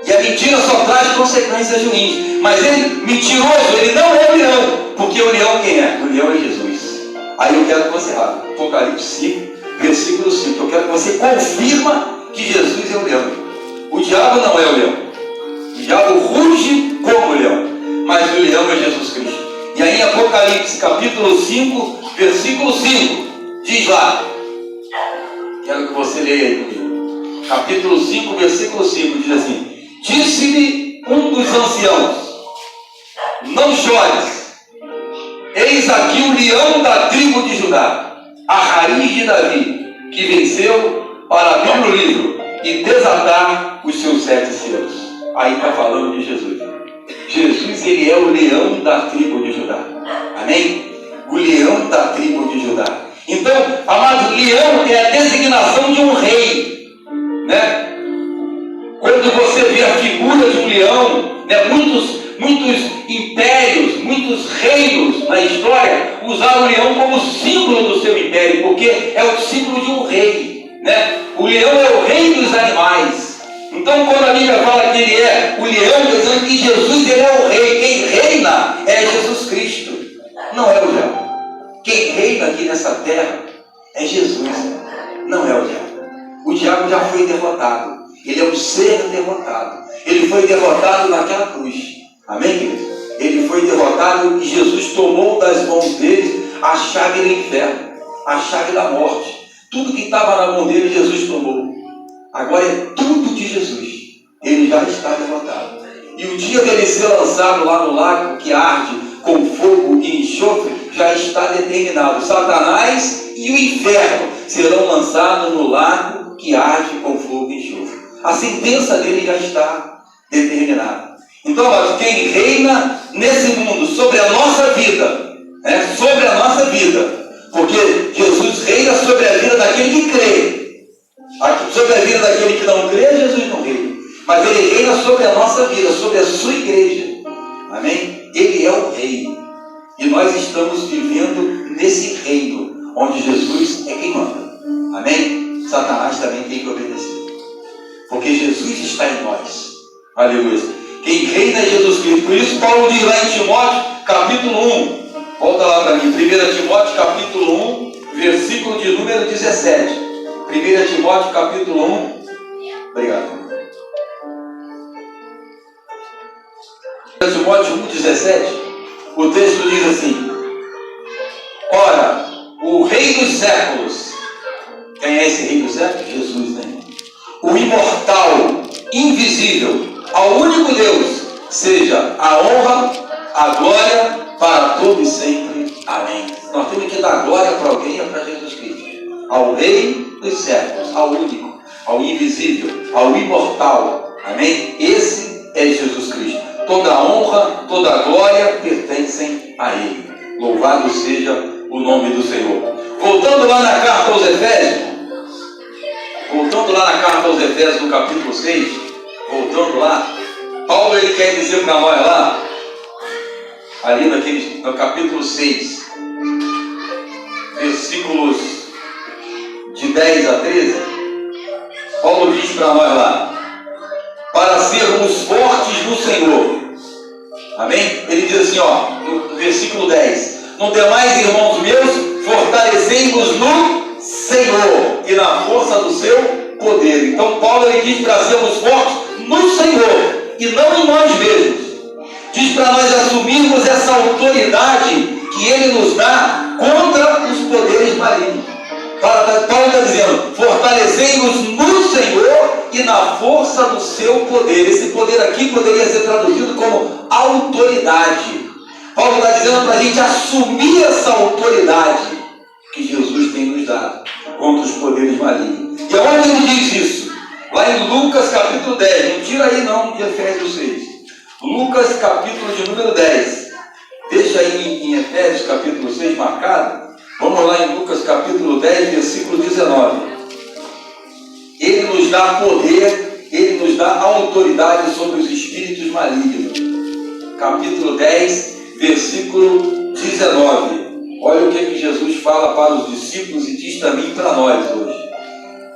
[SPEAKER 2] E a mentira só traz consequências ruins. Mas ele, mentiroso, ele não é o leão. Porque o leão quem é? O leão é Jesus. Aí eu quero que você abra Apocalipse 5, versículo 5. Eu quero que você confirma que Jesus é o leão. O diabo não é o leão. O diabo ruge como o leão. Mas o leão é Jesus Cristo. E aí em Apocalipse capítulo 5, versículo 5, diz lá. Quero que você leia aí comigo. Capítulo 5, versículo 5, diz assim: disse-me um dos anciãos: não chores, eis aqui o leão da tribo de Judá, a raiz de Davi, que venceu para abrir o livro e desatar os seus 7 selos. Aí está falando de Jesus. Jesus, ele é o leão da tribo de Judá. Amém? O leão da tribo de Judá. Então, amado, leão é a designação de um rei, né? Quando você vê a figura de um leão, muitos impérios, muitos reinos na história usaram o leão como símbolo do seu império, porque é o símbolo de um rei, né? O leão é o rei dos animais. Então, quando a Bíblia fala que ele é o leão, está dizendo que Jesus ele é o rei. Quem reina é Jesus Cristo, não é o diabo. Quem reina aqui nessa terra é Jesus, não é o diabo. O diabo já foi derrotado. Ele é um ser derrotado. Ele foi derrotado naquela cruz. Amém, queridos? Ele foi derrotado e Jesus tomou das mãos dele a chave do inferno, a chave da morte. Tudo que estava na mão dele, Jesus tomou. Agora é tudo de Jesus. Ele já está derrotado. E o dia dele ser lançado lá no lago que arde com fogo e enxofre já está determinado. Satanás e o inferno serão lançados no lago que arde com fogo e enxofre. A sentença dele já está determinada. Então, amados, quem reina nesse mundo sobre a nossa vida, sobre a nossa vida, porque Jesus reina sobre a vida daquele que crê. Sobre a vida daquele que não crê, Jesus não reina. Mas ele reina sobre a nossa vida, sobre a sua igreja. Amém? Ele é o rei. E nós estamos vivendo nesse reino, onde Jesus é quem manda. Amém? Satanás também tem que obedecer. Porque Jesus está em nós. Aleluia. Quem reina é Jesus Cristo. Por isso Paulo diz lá em Timóteo, capítulo 1. Volta lá para mim. 1 Timóteo, capítulo 1, versículo de número 17. 1 Timóteo, capítulo 1. Obrigado. 1 Timóteo 1, 17. O texto diz assim: ora, o Rei dos séculos. Quem é esse Rei dos séculos? Jesus, né? O imortal, invisível, ao único Deus, seja a honra, a glória para todos e sempre. Amém. Nós temos que dar glória para alguém, é para Jesus Cristo. Ao Rei dos séculos, ao único, ao invisível, ao imortal. Amém? Esse é Jesus Cristo. Toda a honra, toda a glória pertencem a Ele. Louvado seja o nome do Senhor. Voltando lá na carta aos Efésios, no capítulo 6, voltando lá, Paulo ele quer dizer para nós lá, ali no capítulo 6, versículos de 10 a 13, Paulo diz para nós lá, para sermos fortes no Senhor. Amém? Ele diz assim, no versículo 10, no demais, irmãos meus, fortalecei-vos no Senhor e na força do seu poder. Então Paulo ele diz para sermos fortes no Senhor e não em nós mesmos. diz para nós assumirmos essa autoridade que Ele nos dá contra os poderes malignos. Paulo está dizendo, fortalecei-vos no Senhor e na força do seu poder. Esse poder aqui poderia ser traduzido como autoridade. Paulo está dizendo para a gente assumir essa autoridade que Jesus tem nos dado contra os poderes malignos. E aonde ele diz isso? Lá em Lucas capítulo 10, não tira aí não, de Efésios 6. Lucas capítulo de número 10. Deixa aí em Efésios capítulo 6 marcado. Vamos lá em Lucas capítulo 10, versículo 19. Ele nos dá poder, Ele nos dá autoridade sobre os espíritos malignos. Capítulo 10, versículo 19. Olha o que Jesus fala para os discípulos e diz também para nós hoje.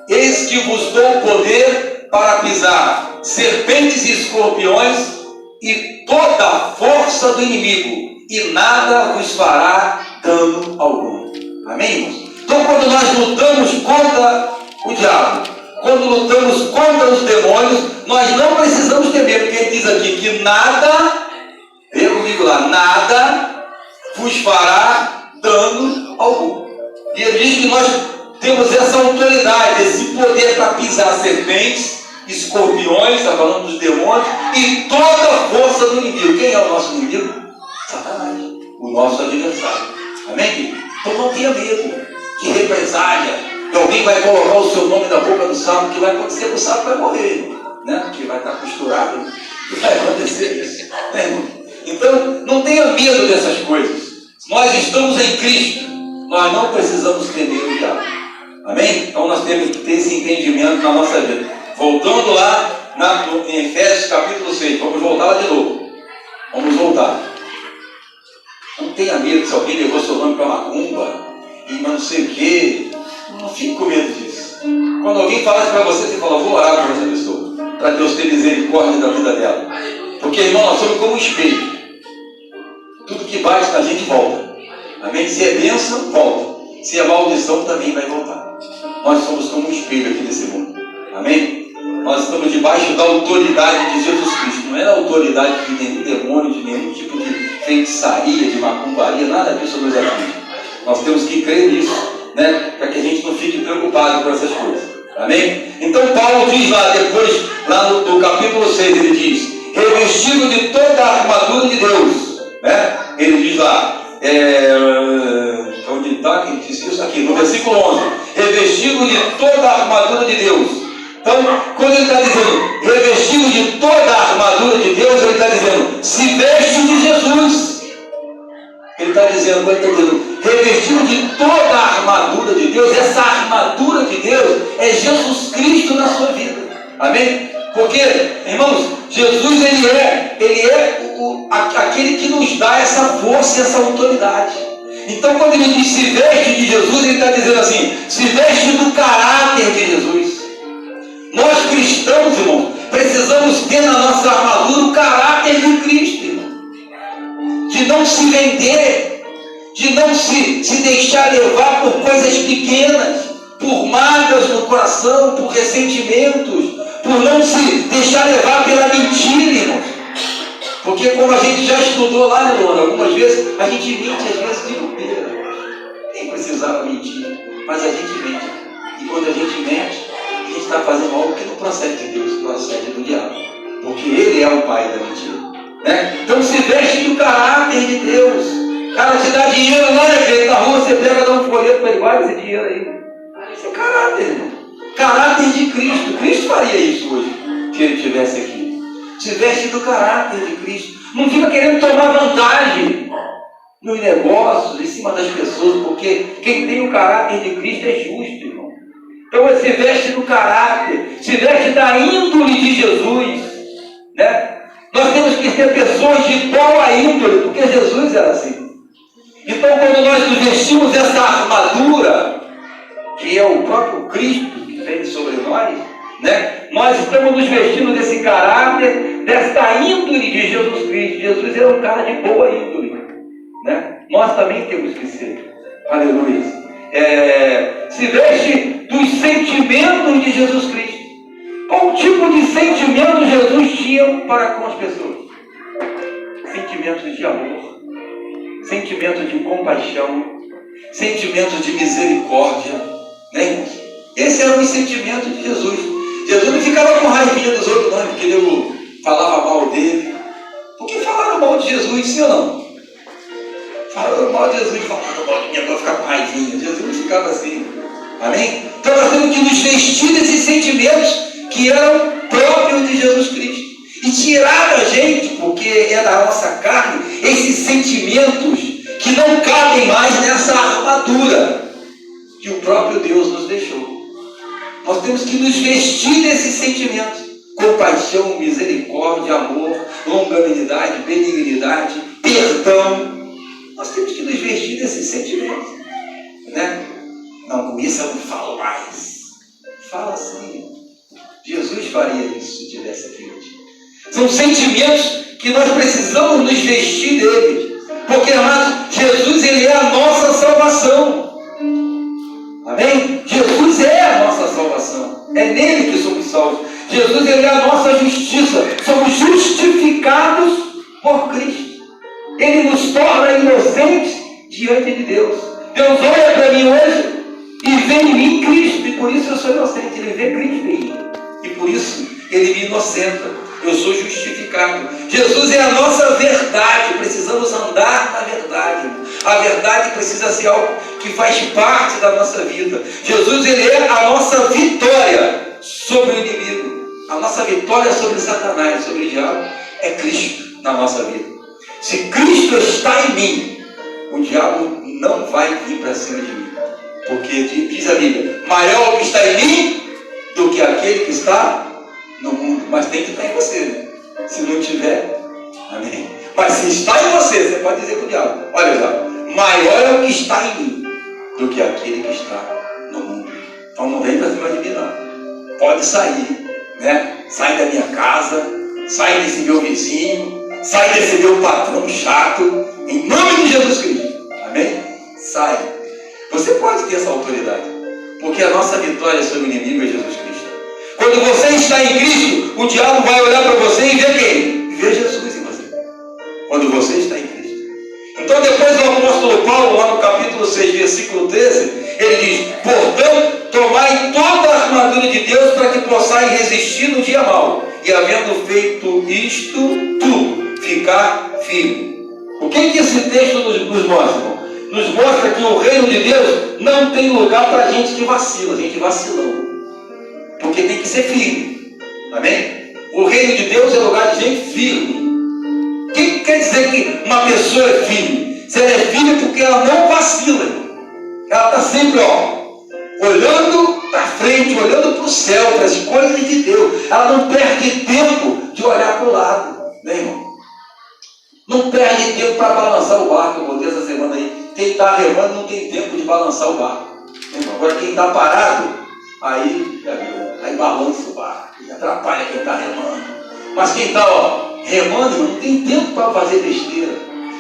[SPEAKER 2] Eis que vos dou poder para pisar serpentes e escorpiões e toda a força do inimigo, e nada vos fará dano algum. Amém, irmãos? Então, quando nós lutamos contra o diabo, quando lutamos contra os demônios, nós não precisamos temer, porque ele diz aqui que nada, eu comigo lá, nada vos fará dano algum. E ele diz que nós temos essa autoridade, esse poder para pisar serpentes, escorpiões, está falando dos demônios, e toda a força do inimigo. Quem é o nosso inimigo? Satanás, o nosso adversário. Amém? Então não tenha medo de represália, que alguém vai colocar o seu nome na boca do sapo. O que vai acontecer? O sapo vai morrer, né? Porque vai estar costurado, e vai acontecer isso, né, irmão? Então não tenha medo dessas coisas. Nós estamos em Cristo, nós não precisamos temer o diabo. Amém? Então nós temos que ter esse entendimento na nossa vida. Voltando lá em Efésios capítulo 6, vamos voltar lá de novo. Vamos voltar. Não tenha medo se alguém levou seu nome para macumba e não sei o que. Não fique com medo disso. Quando alguém fala isso para você, você fala, vou orar por essa pessoa, para Deus ter misericórdia da vida dela. Porque, irmão, nós somos como um espelho. Tudo que bate na gente volta. Amém? Se é bênção, volta. Se é maldição, também vai voltar. Nós somos como um espelho aqui nesse mundo. Amém? Nós estamos debaixo da autoridade de Jesus Cristo. Não é a autoridade de nenhum demônio, de nenhum tipo de feitiçaria, de macumbaria, nada disso nos atinge. Nós temos que crer nisso, né? Para que a gente não fique preocupado com essas coisas. Amém? Então Paulo diz lá, depois, lá no capítulo 6, ele diz, revestido de toda a armadura de Deus, né? Ele diz lá, onde está? Quem disse isso? Aqui, no versículo 11, revestido de toda a armadura de Deus. Então, quando ele está dizendo revestido de toda a armadura de Deus, ele está dizendo se veste de Jesus. Ele está dizendo, quando ele está dizendo revestido de toda a armadura de Deus, essa armadura de Deus é Jesus Cristo na sua vida. Amém? Porque, irmãos, Jesus ele é aquele que nos dá essa força e essa autoridade. Então, quando ele diz se veste de Jesus, ele está dizendo assim, se veste do caráter de Jesus. Nós cristãos, irmão, precisamos ter na nossa armadura o caráter de Cristo, irmão. De não se vender, de não se deixar levar por coisas pequenas, por mágoas no coração, por ressentimentos, por não se deixar levar pela mentira, irmão. Porque como a gente já estudou lá, né, Luana, algumas vezes, a gente mente às vezes de bobeira. Nem precisava mentir, mas a gente mente. E quando a gente mente, a gente está fazendo algo que não procede de Deus, procede do diabo. Porque ele é o pai da mentira, né? Então se veste do caráter de Deus. Cara, te dá dinheiro lá, né? Na rua você pega, dá um folheto para ele, guarda esse dinheiro aí. Isso é caráter, irmão. Caráter de Cristo. Cristo faria isso hoje, se ele estivesse aqui. Se veste do caráter de Cristo. Não fica querendo tomar vantagem nos negócios, em cima das pessoas, porque quem tem o caráter de Cristo é justo, irmão. Então ele se veste do caráter, se veste da índole de Jesus, né? Nós temos que ser pessoas de boa índole, porque Jesus era assim. Então quando nós nos vestimos essa armadura, que é o próprio Cristo que vem sobre nós, né? Nós estamos nos vestindo desse caráter, desta índole de Jesus Cristo. Jesus era um cara de boa índole, né? Nós também temos que ser. Aleluia. Se veste dos sentimentos de Jesus Cristo. Qual tipo de sentimento Jesus tinha para com as pessoas? sentimento de amor, sentimento de compaixão, sentimento de misericórdia, né, irmãos? Esse era o sentimento de Jesus. Jesus não ficava com raivinha dos outros, não, porque ele falava mal dele. Porque falaram mal de Jesus, sim ou não? Falaram mal de Jesus, falaram mal de mim, agora ficar com raivinha. Jesus não ficava assim. Amém? Então nós temos que nos vestir desses sentimentos que eram próprios de Jesus Cristo. E tirar da gente, porque é da nossa carne, esses sentimentos que não cabem mais nessa armadura que o próprio Deus nos deixou. Nós temos que nos vestir desses sentimentos: compaixão, misericórdia, amor, longanimidade, benignidade, perdão. Nós temos que nos vestir desses sentimentos, né? Não, com isso eu não falo mais. Fala assim. Jesus faria isso se estivesse aqui hoje. São sentimentos que nós precisamos nos vestir deles. Porque, amados, Jesus, ele é a nossa salvação. Amém? Jesus é a nossa salvação. É nele que somos salvos. Jesus, ele é a nossa justiça. Somos justificados por Cristo. Ele nos torna inocentes diante de Deus. Deus olha para mim hoje e vê em mim Cristo. E por isso eu sou inocente. Ele vê Cristo em mim. E por isso ele me inocenta. Eu sou justificado. Jesus é a nossa verdade. Precisamos andar na verdade. A verdade precisa ser algo que faz parte da nossa vida. Jesus, ele é a nossa vitória sobre o inimigo. A nossa vitória sobre Satanás, sobre o diabo, é Cristo na nossa vida. Se Cristo está em mim, o diabo não vai vir para cima de mim. Porque diz a Bíblia: maior o que está em mim do que aquele que está no mundo. Mas tem que estar em você, né? Se não tiver, amém. Mas se está em você, você pode dizer para o diabo: olha, diabo, maior é o que está em mim do que aquele que está no mundo. Então não vem para cima de mim, não. Pode sair, né? Sai da minha casa, sai desse meu vizinho, sai desse meu patrão chato, em nome de Jesus Cristo. Amém? Sai. Você pode ter essa autoridade, porque a nossa vitória sobre o inimigo é Jesus Cristo. Quando você está em Cristo, o diabo vai olhar para você e ver quem? Ver Jesus em você. Quando você está em Cristo. Então depois o apóstolo Paulo, lá no capítulo 6, versículo 13, ele diz: portanto, tomai toda a armadura de Deus para que possais resistir no dia mau, e havendo feito isto tudo, ficar firme. O que esse texto nos mostra, irmão? Nos mostra que o reino de Deus não tem lugar para gente que vacila, gente vacilão. Porque tem que ser firme. Amém? O reino de Deus é lugar de gente firme. O que quer dizer que uma pessoa é firme? Se ela é firme, porque ela não vacila. Ela está sempre, olhando para frente, olhando para o céu, para as coisas de Deus. Ela não perde tempo de olhar para o lado, né, irmão? Não perde tempo para balançar o barco. Eu botei essa semana aí. Quem está remando não tem tempo de balançar o barco. Agora quem está parado, aí balança o barco e atrapalha quem está remando. Mas quem está remando, não tem tempo para fazer besteira.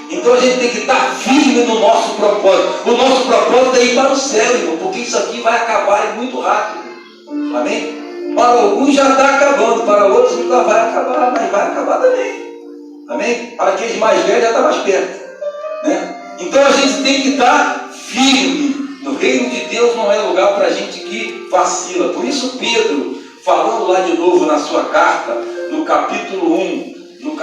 [SPEAKER 2] Então a gente tem que estar firme no nosso propósito. O nosso propósito é ir para o céu, irmão, porque isso aqui vai acabar muito rápido. Amém? Para alguns já está acabando, para outros ainda vai acabar, mas vai acabar também. Amém? Para aqueles mais velhos já está mais perto, né? Então a gente tem que estar firme. No reino de Deus não é lugar para gente que vacila. Por isso Pedro, falando lá de novo na sua carta, no capítulo 1, 1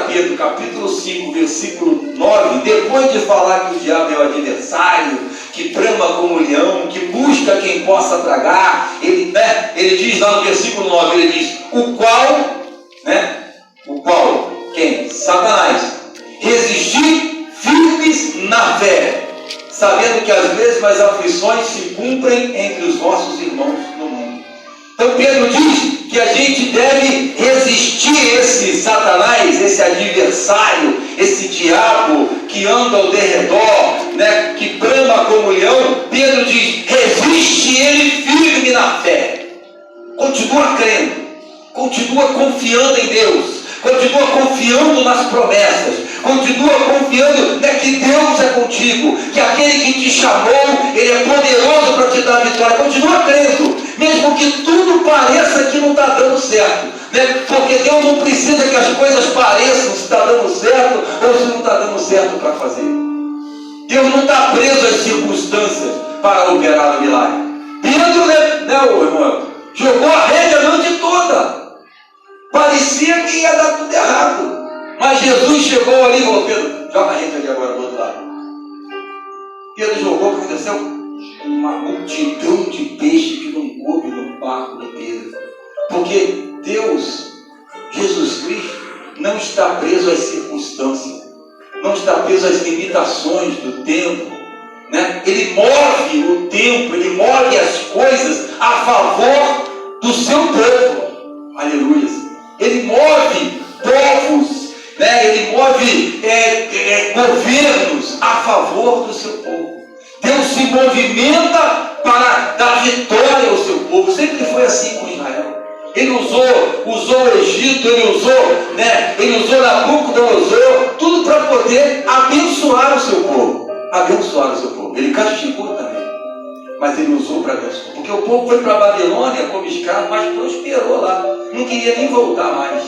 [SPEAKER 2] Pedro, capítulo 5, versículo 9, depois de falar que o diabo é o adversário, que brama como um leão, que busca quem possa tragar, ele diz lá no versículo 9, ele diz: o qual, quem? Satanás, resistir firmes na fé, sabendo que as mesmas aflições se cumprem entre os vossos irmãos no mundo. Então Pedro diz que a gente deve resistir esse Satanás, esse adversário, esse diabo que anda ao derredor, né, que brama como leão. Pedro diz: resiste ele firme na fé. Continua crendo, continua confiando em Deus, continua confiando nas promessas, continua confiando, né, que Deus é contigo, que aquele que te chamou, ele é poderoso para te dar a vitória. Continua crendo, mesmo que tudo pareça que não está dando certo, né? Porque Deus não precisa que as coisas pareçam se está dando certo ou se não está dando certo para fazer. Deus não está preso às circunstâncias para operar o milagre. Pedro, né, irmão, jogou a rede a noite toda. Parecia que ia dar tudo errado. Mas Jesus chegou ali e falou: Pedro, joga a rede ali agora do outro lado. Pedro jogou, o que aconteceu? Uma multidão de peixe que não coube no barco de Pedro. Porque Deus, Jesus Cristo, não está preso às circunstâncias, não está preso às limitações do tempo, né? Ele move o tempo, ele move as coisas a favor do seu povo. Aleluia. Ele move povos, né? Ele move governos a favor do seu povo. Deus se movimenta para dar vitória ao seu povo. Sempre foi assim com Israel. Ele usou o Egito, ele usou Nabucodonosor, tudo para poder abençoar o seu povo. Abençoar o seu povo. Ele castigou também, mas ele usou para abençoar. Porque o povo foi para a Babilônia como escravo, mas prosperou lá. Não queria nem voltar mais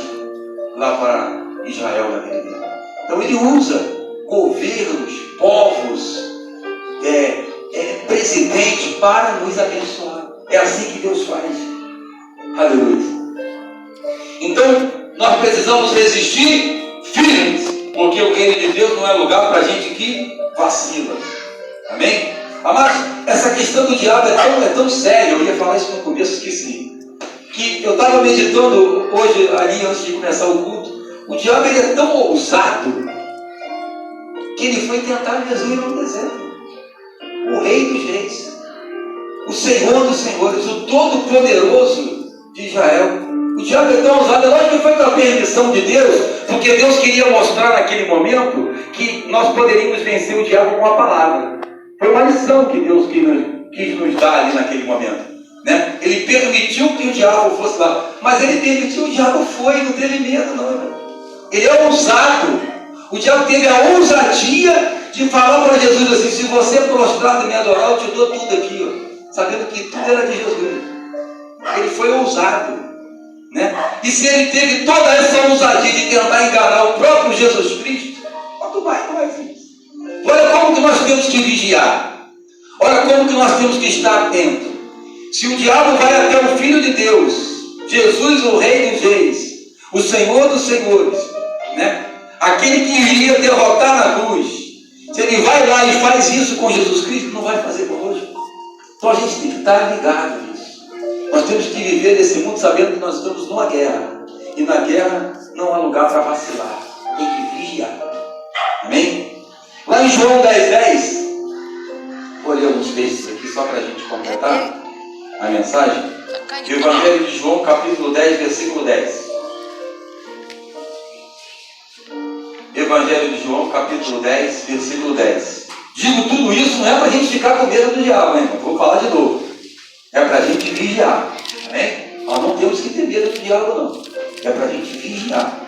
[SPEAKER 2] lá para Israel naquele tempo. Então ele usa governos, povos, presidente para nos abençoar. É assim que Deus faz. Aleluia. Então nós precisamos resistir firmes, porque o reino de Deus não é lugar para gente que vacila. Amém? Mas essa questão do diabo é tão séria. Eu ia falar isso no começo, esqueci. Que eu estava meditando hoje ali antes de começar o culto. O diabo ele é tão ousado que ele foi tentar Jesus no deserto. O Rei dos Reis, o Senhor dos Senhores, o Todo-Poderoso de Israel. O diabo é tão ousado. É lógico que foi com a permissão de Deus, porque Deus queria mostrar naquele momento que nós poderíamos vencer o diabo com a palavra. Foi uma lição que Deus quis nos dar ali naquele momento, né? Ele permitiu que o diabo fosse lá, mas ele permitiu, o diabo foi, não teve medo não, irmão. Ele é ousado. O diabo teve a ousadia de falar para Jesus assim: se você prostrado e me adorar, eu te dou tudo aqui, ó. Sabendo que tudo era de Jesus. Ele foi ousado, né? E se ele teve toda essa ousadia de tentar enganar o próprio Jesus Cristo, quanto mais nós. Olha como que nós temos que vigiar. Olha como que nós temos que estar atentos. Se o diabo vai até o Filho de Deus, Jesus, o Rei dos Reis, o Senhor dos Senhores, né? Aquele que iria derrotar na cruz, se ele vai lá e faz isso com Jesus Cristo, não vai fazer conosco. Então a gente tem que estar ligado nisso. Nós temos que viver nesse mundo sabendo que nós estamos numa guerra. E na guerra não há lugar para vacilar. Tem que vigiar. Amém? Lá em João 10:10, vou ler alguns textos aqui só para a gente completar a mensagem. O Evangelho de João, capítulo 10, versículo 10. Evangelho de João, capítulo 10, versículo 10. Digo tudo isso não é para a gente ficar com medo do diabo, hein? Vou falar de novo. É para a gente vigiar. Amém? Nós não temos que ter medo do diabo, não. É para a gente vigiar.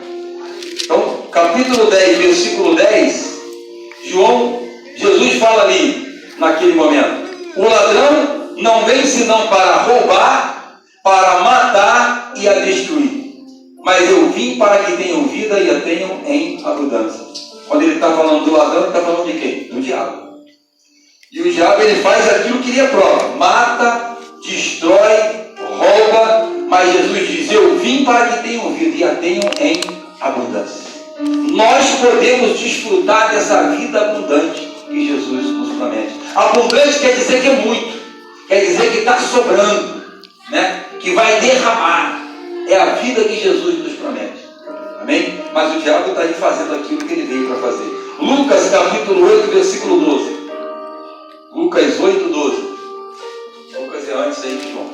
[SPEAKER 2] Então, capítulo 10, versículo 10, Jesus fala ali, naquele momento: o ladrão não vem senão para roubar, para matar e a destruir. Mas eu vim para que tenham vida e a tenham em abundância. Quando ele está falando do ladrão, ele está falando de quem? Do diabo. E o diabo ele faz aquilo que lhe é próprio: mata, destrói, rouba. Mas Jesus diz: eu vim para que tenham vida e a tenham em abundância. Nós podemos desfrutar dessa vida abundante que Jesus nos promete. Abundante quer dizer que é muito, quer dizer que está sobrando, né? Que vai derramar. É a vida que Jesus nos promete. Amém? Mas o diabo está aí fazendo aquilo que ele veio para fazer. Lucas capítulo 8, versículo 12. Lucas 8, 12. Lucas é antes aí de João.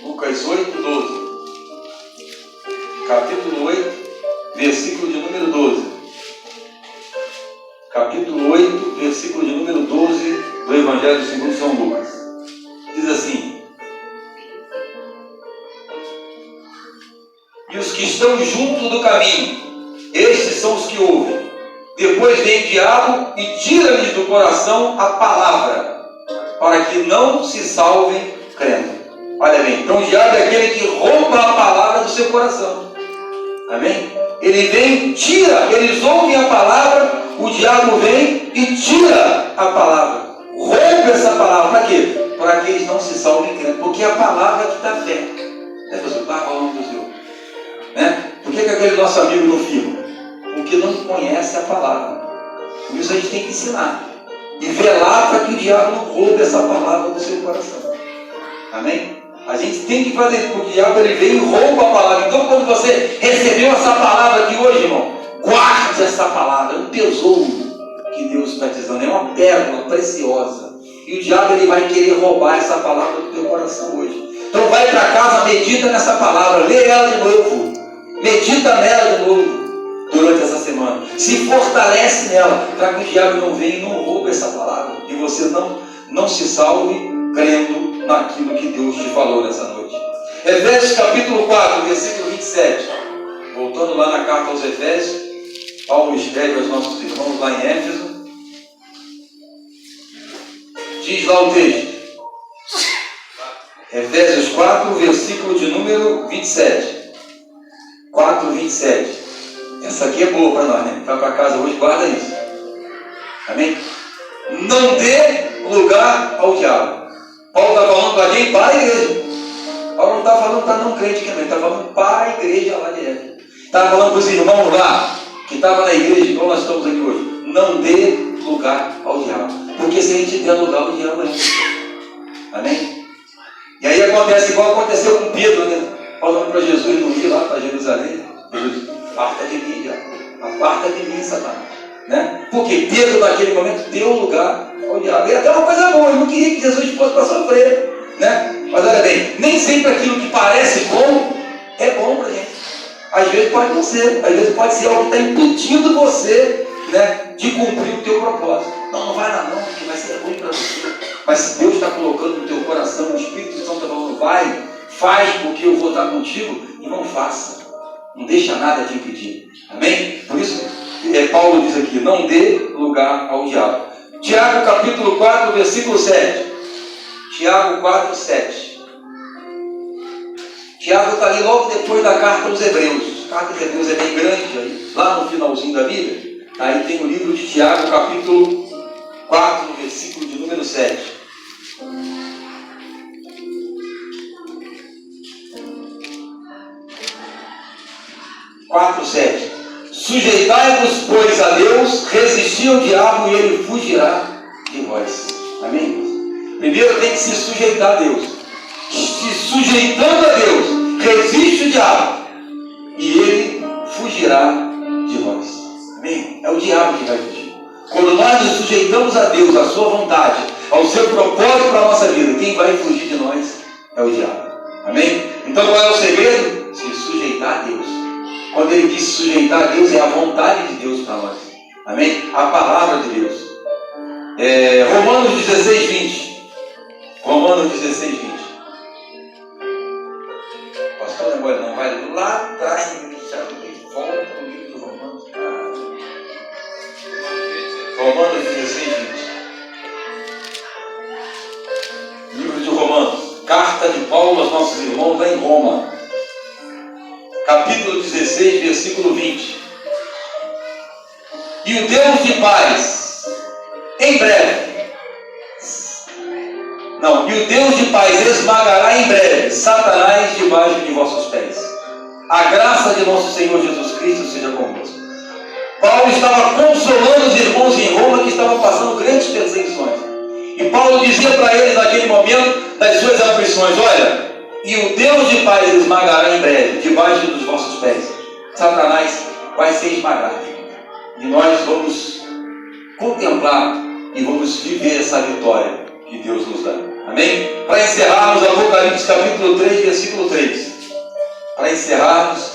[SPEAKER 2] Lucas 8, 12. Capítulo 8, versículo de número 12. Capítulo 8, versículo de número 12 do Evangelho segundo São Lucas. Diz assim: e os que estão junto do caminho, estes são os que ouvem. Depois vem o diabo e tira-lhes do coração a palavra, para que não se salvem crendo. Olha bem, então o diabo é aquele que rouba a palavra do seu coração. Amém? Ele vem, tira, eles ouvem a palavra, o diabo vem e tira a palavra. Rouba essa palavra. Para quê? Para que eles não se salvem crendo. Porque é a palavra que dá fé. Né, pastor? Está falando do Senhor. Né? Por que aquele nosso amigo não firma? Porque não conhece a palavra. Por isso a gente tem que ensinar. E velar para que o diabo não roube essa palavra do seu coração. Amém? A gente tem que fazer isso, porque o diabo ele vem e rouba a palavra. Então quando você recebeu essa palavra aqui hoje, irmão, guarde essa palavra. É um tesouro que Deus está dizendo. É uma pérola preciosa. E o diabo ele vai querer roubar essa palavra do teu coração hoje. Então vai para casa, medita nessa palavra. Lê ela de novo. Medita nela de novo. Durante essa semana, se fortalece nela, para que o diabo não venha e não roube essa palavra, e você não se salve crendo naquilo que Deus te falou nessa noite. Efésios capítulo 4, versículo 27, voltando lá na carta aos Efésios, Paulo escreve aos nossos irmãos lá em Éfeso, diz lá o texto, Efésios 4, versículo de número 27, 4, 27. Essa aqui é boa para nós, né? Vai para casa hoje, guarda isso. Amém? Não dê lugar ao diabo. Paulo está falando para quem? Para a igreja. Paulo não está falando para não crente também, está falando para a igreja lá de Éfeso. Está falando para os irmãos lá, que estavam na igreja, igual nós estamos aqui hoje. Não dê lugar ao diabo. Porque se a gente der lugar, o diabo entra. Amém? E aí acontece igual aconteceu com Pedro, né? Falando para Jesus não ir lá para Jerusalém. Jesus, aparta de mim, aparta de mim, Satanás. Né? Porque Pedro naquele momento deu lugar ao diabo. E até uma coisa boa, ele não queria que Jesus fosse para sofrer. Né? Mas olha bem, nem sempre aquilo que parece bom é bom para a gente. Às vezes pode não ser, às vezes pode ser algo que está impedindo você, né, de cumprir o teu propósito. Não vai lá não, porque vai ser ruim para você. Mas se Deus está colocando no teu coração, o Espírito Santo está falando, vai, faz porque eu vou estar contigo, e não faça. Não deixa nada te impedir. Amém? Por isso, Paulo diz aqui, não dê lugar ao diabo. Tiago capítulo 4, versículo 7. Tiago 4, 7. Tiago está ali logo depois da carta aos Hebreus. A carta aos Hebreus é bem grande, aí, lá no finalzinho da Bíblia. Aí tem o livro de Tiago, capítulo 4, versículo de número 7. Quatro, 7. Sujeitai-vos, pois, a Deus, resisti ao diabo e ele fugirá de vós. Amém? Primeiro tem que se sujeitar a Deus. Se sujeitando a Deus, resiste o diabo e ele fugirá de vós. Amém? É o diabo que vai fugir. Quando nós nos sujeitamos a Deus, à sua vontade, ao seu propósito para a nossa vida, quem vai fugir de nós é o diabo. Amém? Então qual é o segredo? Se sujeitar a Deus. Quando ele diz sujeitar a Deus, é a vontade de Deus para nós. Amém? A palavra de Deus. Romanos 16, 20. Romanos 16, 20. Pastor, agora não vai lá atrás e volta no livro de Romanos. Romanos 16, 20. Livro de Romanos. Carta de Paulo aos nossos irmãos lá em Roma. Capítulo 16, versículo 20. E o Deus de paz, em breve, e o Deus de paz esmagará em breve Satanás debaixo de vossos pés. A graça de nosso Senhor Jesus Cristo seja convosco. Paulo estava consolando os irmãos em Roma que estavam passando grandes perseguições. E Paulo dizia para eles naquele momento das suas aflições, olha, e o Deus de paz esmagará em breve debaixo dos vossos pés. Satanás vai ser esmagado. E nós vamos contemplar e vamos viver essa vitória que Deus nos dá. Amém? Para encerrarmos, Apocalipse capítulo 3, versículo 3. Para encerrarmos,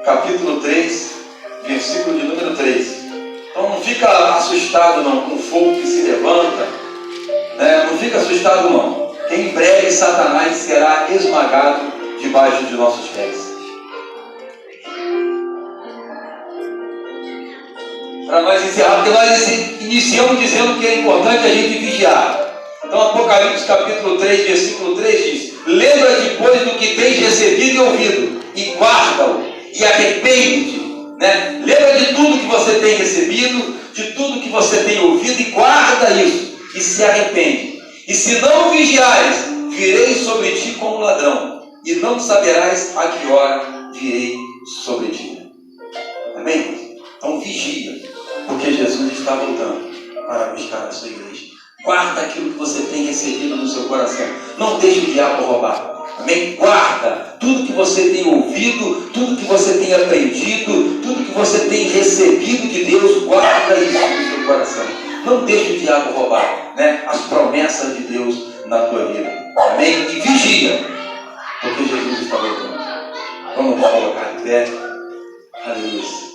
[SPEAKER 2] capítulo 3, versículo de número 3. Então não fica assustado não com o fogo que se levanta. Né? Não fica assustado não. Que em breve Satanás será esmagado debaixo de nossos pés. Para nós encerrar, porque nós iniciamos dizendo que é importante a gente vigiar. Então Apocalipse capítulo 3, versículo 3 diz: lembra-te, pois, do que tens recebido e ouvido, e guarda-o, e arrepende-te. Né? Lembra de tudo que você tem recebido, de tudo que você tem ouvido, e guarda isso, e se arrepende. E se não vigiares, virei sobre ti como ladrão, e não saberás a que hora virei sobre ti. Amém? Então vigia, porque Jesus está voltando para buscar a sua igreja. Guarda aquilo que você tem recebido no seu coração. Não deixe o diabo roubar. Amém? Guarda tudo que você tem ouvido, tudo que você tem aprendido, tudo que você tem recebido de Deus. Guarda isso no seu coração. Não deixe o diabo roubar, né, as promessas de Deus na tua vida. Amém? E vigia, porque Jesus está voltando. Vamos nos colocar de pé. Aleluia.